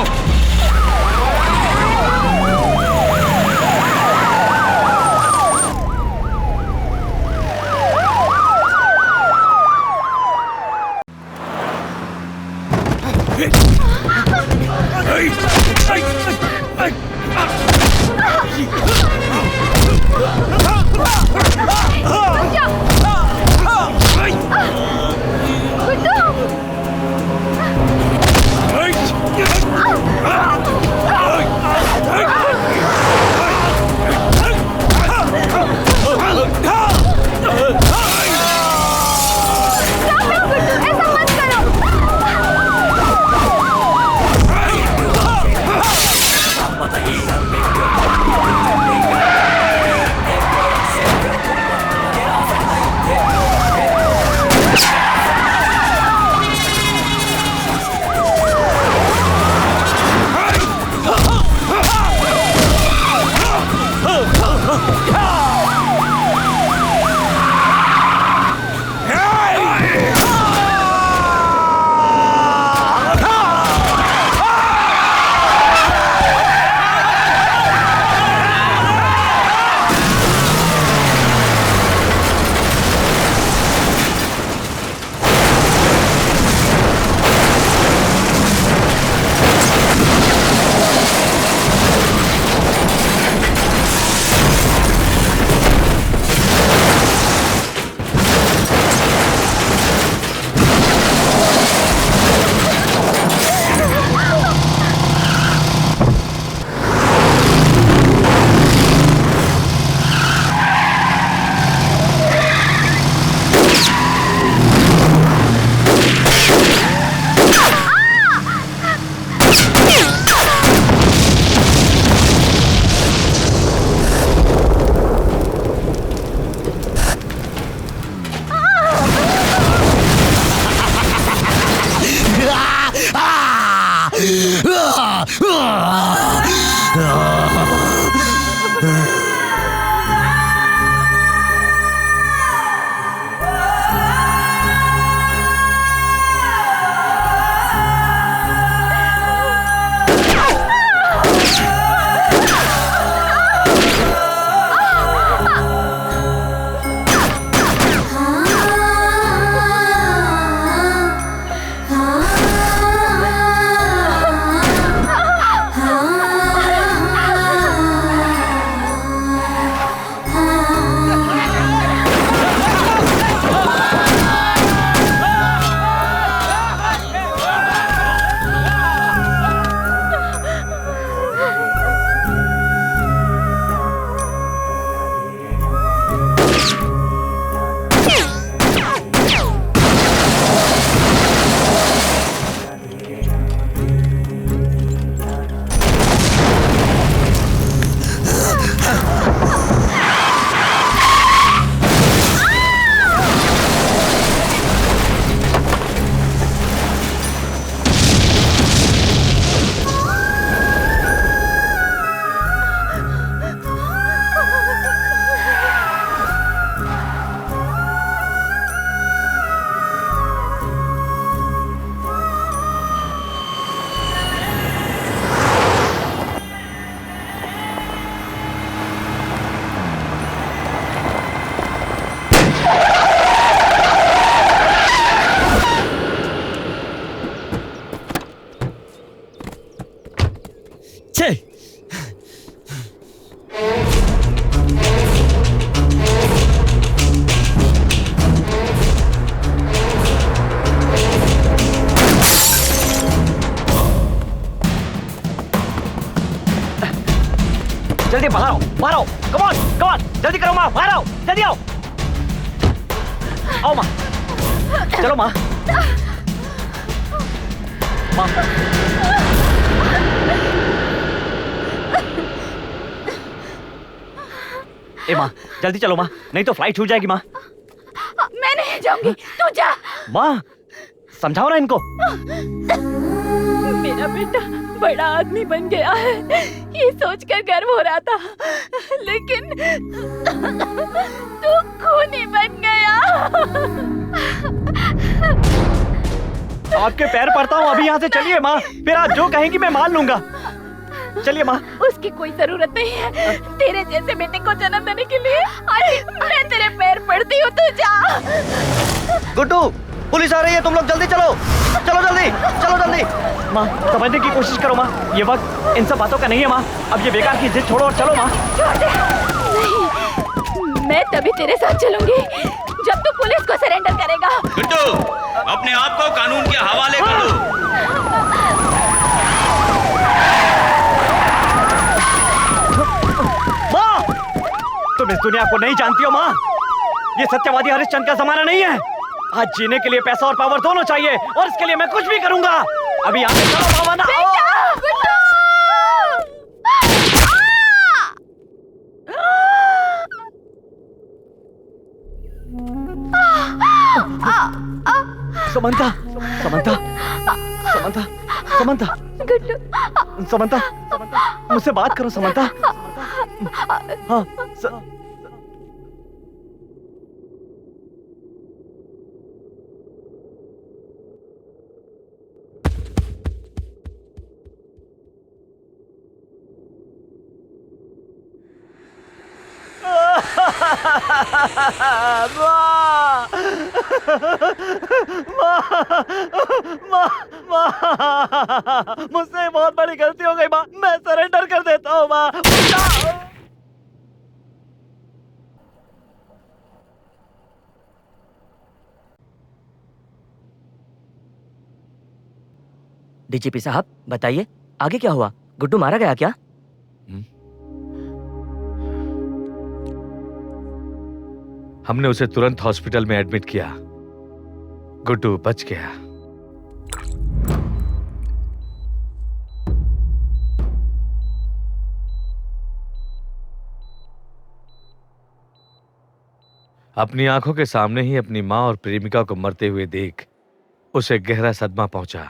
जल्दी बाहर आओ, बाहर आओ, कम ऑन, जल्दी करो माँ, बाहर आओ, जल्दी आओ, आओ माँ, चलो माँ, माँ, ए माँ, जल्दी चलो माँ, नहीं तो फ्लाइट छूट जाएगी माँ। मैं नहीं जाऊंगी, तू जा। माँ, समझाओ ना इनको। मेरा बेटा बड़ा आदमी बन गया है, ये सोचकर गर्व हो रहा था, लेकिन तू खूनी बन गया। आपके पैर पड़ता हूँ, अभी यहाँ से चलिए माँ, फिर आप जो कहेंगी मैं मान लूंगा। चलिए माँ। उसकी कोई जरूरत नहीं है तेरे जैसे बेटे को जन्म देने के लिए। मैं तेरे पैर पड़ती हूँ, तू जा। गुड्डू, पुलिस आ रही है, तुम लोग जल्दी चलो, चलो जल्दी, चलो जल्दी। माँ समझने की कोशिश करो माँ, ये वक्त इन सब बातों का नहीं है माँ। अब ये बेकार की जिद छोड़ो और चलो माँ। नहीं, मैं तभी तेरे साथ चलूंगी जब तू पुलिस को सरेंडर करेगा। गुड्डू, अपने आप को कानून के हवाले कर दो। माँ, तुम इस दुनिया को नहीं जानती हो माँ। ये सत्यवादी हरिश्चंद्र का जमाना नहीं है। आज जीने के लिए पैसा और पावर दोनों चाहिए, और इसके लिए मैं कुछ भी करूंगा। अभी यहाँ से चलो भावना। समंता, समंता, समंता, समंता, समंता, मुझसे बात करो समंता। हाँ, मुझसे बहुत बड़ी गलती हो गई माँ, मैं सरेंडर कर देता हूँ माँ। डीजीपी साहब बताइए आगे क्या हुआ? गुड्डू मारा गया क्या? हमने उसे तुरंत हॉस्पिटल में एडमिट किया। गुड्डू बच गया। अपनी आंखों के सामने ही अपनी मां और प्रेमिका को मरते हुए देख उसे गहरा सदमा पहुंचा।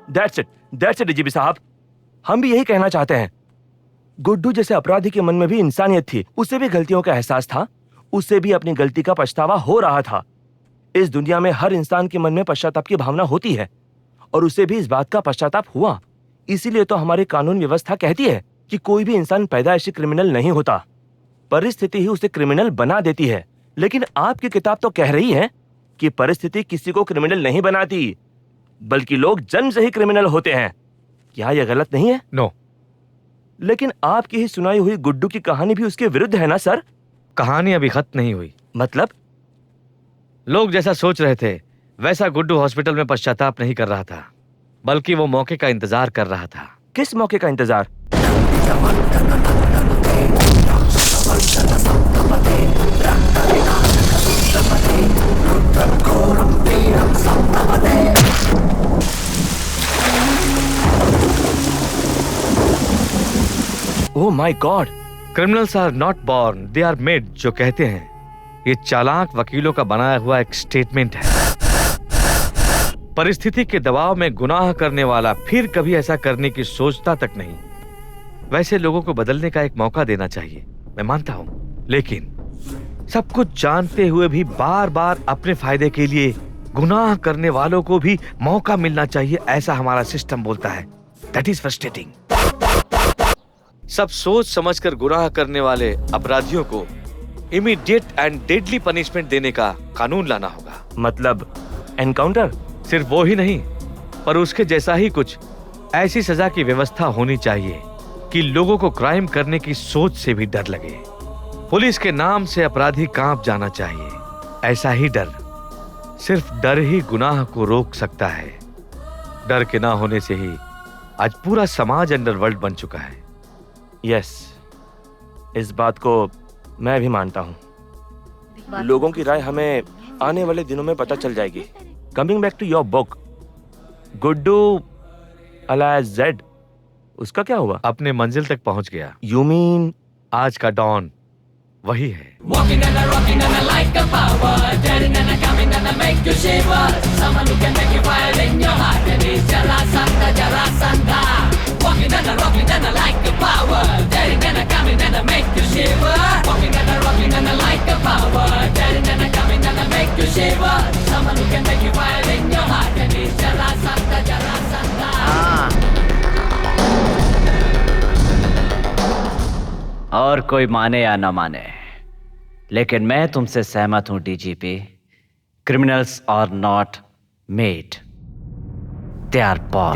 That's it, डीजीपी साहब। हम भी यही कहना चाहते हैं। गुड्डू जैसे अपराधी के मन में भी इंसानियत थी, उसे भी गलतियों का एहसास था, उसे भी अपनी गलती का पछतावा हो रहा था। इस दुनिया में हर इंसान के मन में पश्चाताप की भावना होती है, और उसे भी इस बात का पश्चाताप हुआ। इसीलिए तो हमारी कानून व्यवस्था कहती है कि कोई भी इंसान पैदाइशी क्रिमिनल नहीं होता, परिस्थिति ही उसे क्रिमिनल बना देती है। लेकिन आपकी किताब तो कह रही है कि परिस्थिति किसी को क्रिमिनल नहीं बनाती, बल्कि लोग जन्म से ही क्रिमिनल होते हैं। क्या यह गलत नहीं है? नो। लेकिन आपकी ही सुनाई हुई गुड्डू की कहानी भी उसके विरुद्ध है ना सर? कहानी अभी खत्म नहीं हुई। मतलब? लोग जैसा सोच रहे थे वैसा गुड्डू हॉस्पिटल में पश्चाताप नहीं कर रहा था, बल्कि वो मौके का इंतजार कर रहा था। किस मौके का इंतजार? Oh my God! Criminals are not born, they are made, जो कहते हैं। ये चालाक वकीलों का बनाया हुआ एक स्टेटमेंट है। परिस्थिति के दबाव में गुनाह करने वाला फिर कभी ऐसा करने की सोचता तक नहीं। वैसे लोगों को बदलने का एक मौका देना चाहिए, मैं मानता हूं, लेकिन सब कुछ जानते हुए भी बार बार अपने फायदे के लिए गुनाह करने वालों को भी मौका मिलना चाहिए, ऐसा हमारा सिस्टम बोलता है। That is frustrating. सब सोच समझकर गुनाह करने वाले अपराधियों को इमीडिएट एंड डेडली पनिशमेंट देने का कानून लाना होगा। मतलब एनकाउंटर? सिर्फ वो ही नहीं, पर उसके जैसा ही कुछ ऐसी सजा की व्यवस्था होनी चाहिए कि लोगों को क्राइम करने की सोच से भी डर लगे। पुलिस के नाम से अपराधी कांप जाना चाहिए। ऐसा ही डर, सिर्फ डर ही गुनाह को रोक सकता है। डर के ना होने से ही आज पूरा समाज अंडरवर्ल्ड बन चुका है। यस, इस बात को मैं भी मानता हूँ। लोगों की राय हमें आने वाले दिनों में पता चल जाएगी। Coming back to your book, Guddu alias Z, उसका क्या हुआ? अपने मंजिल तक पहुंच गया। यू मीन आज का डॉन वही है। Walking and a rocking and a like a power, daring and a coming and a make you shiver. Someone who can make you fire in your heart, and he's Jarasandha, Jarasandha. Walking and a rocking and a like a power, daring and a coming and a make you shiver. Walking and a rocking and a like a power, daring and a coming and a make you shiver. Someone who can make you fire in your heart, and he's Jarasandha, Jarasandha. और कोई माने या न माने, लेकिन मैं तुमसे सहमत हूं DGP. Criminals are not made, they are born.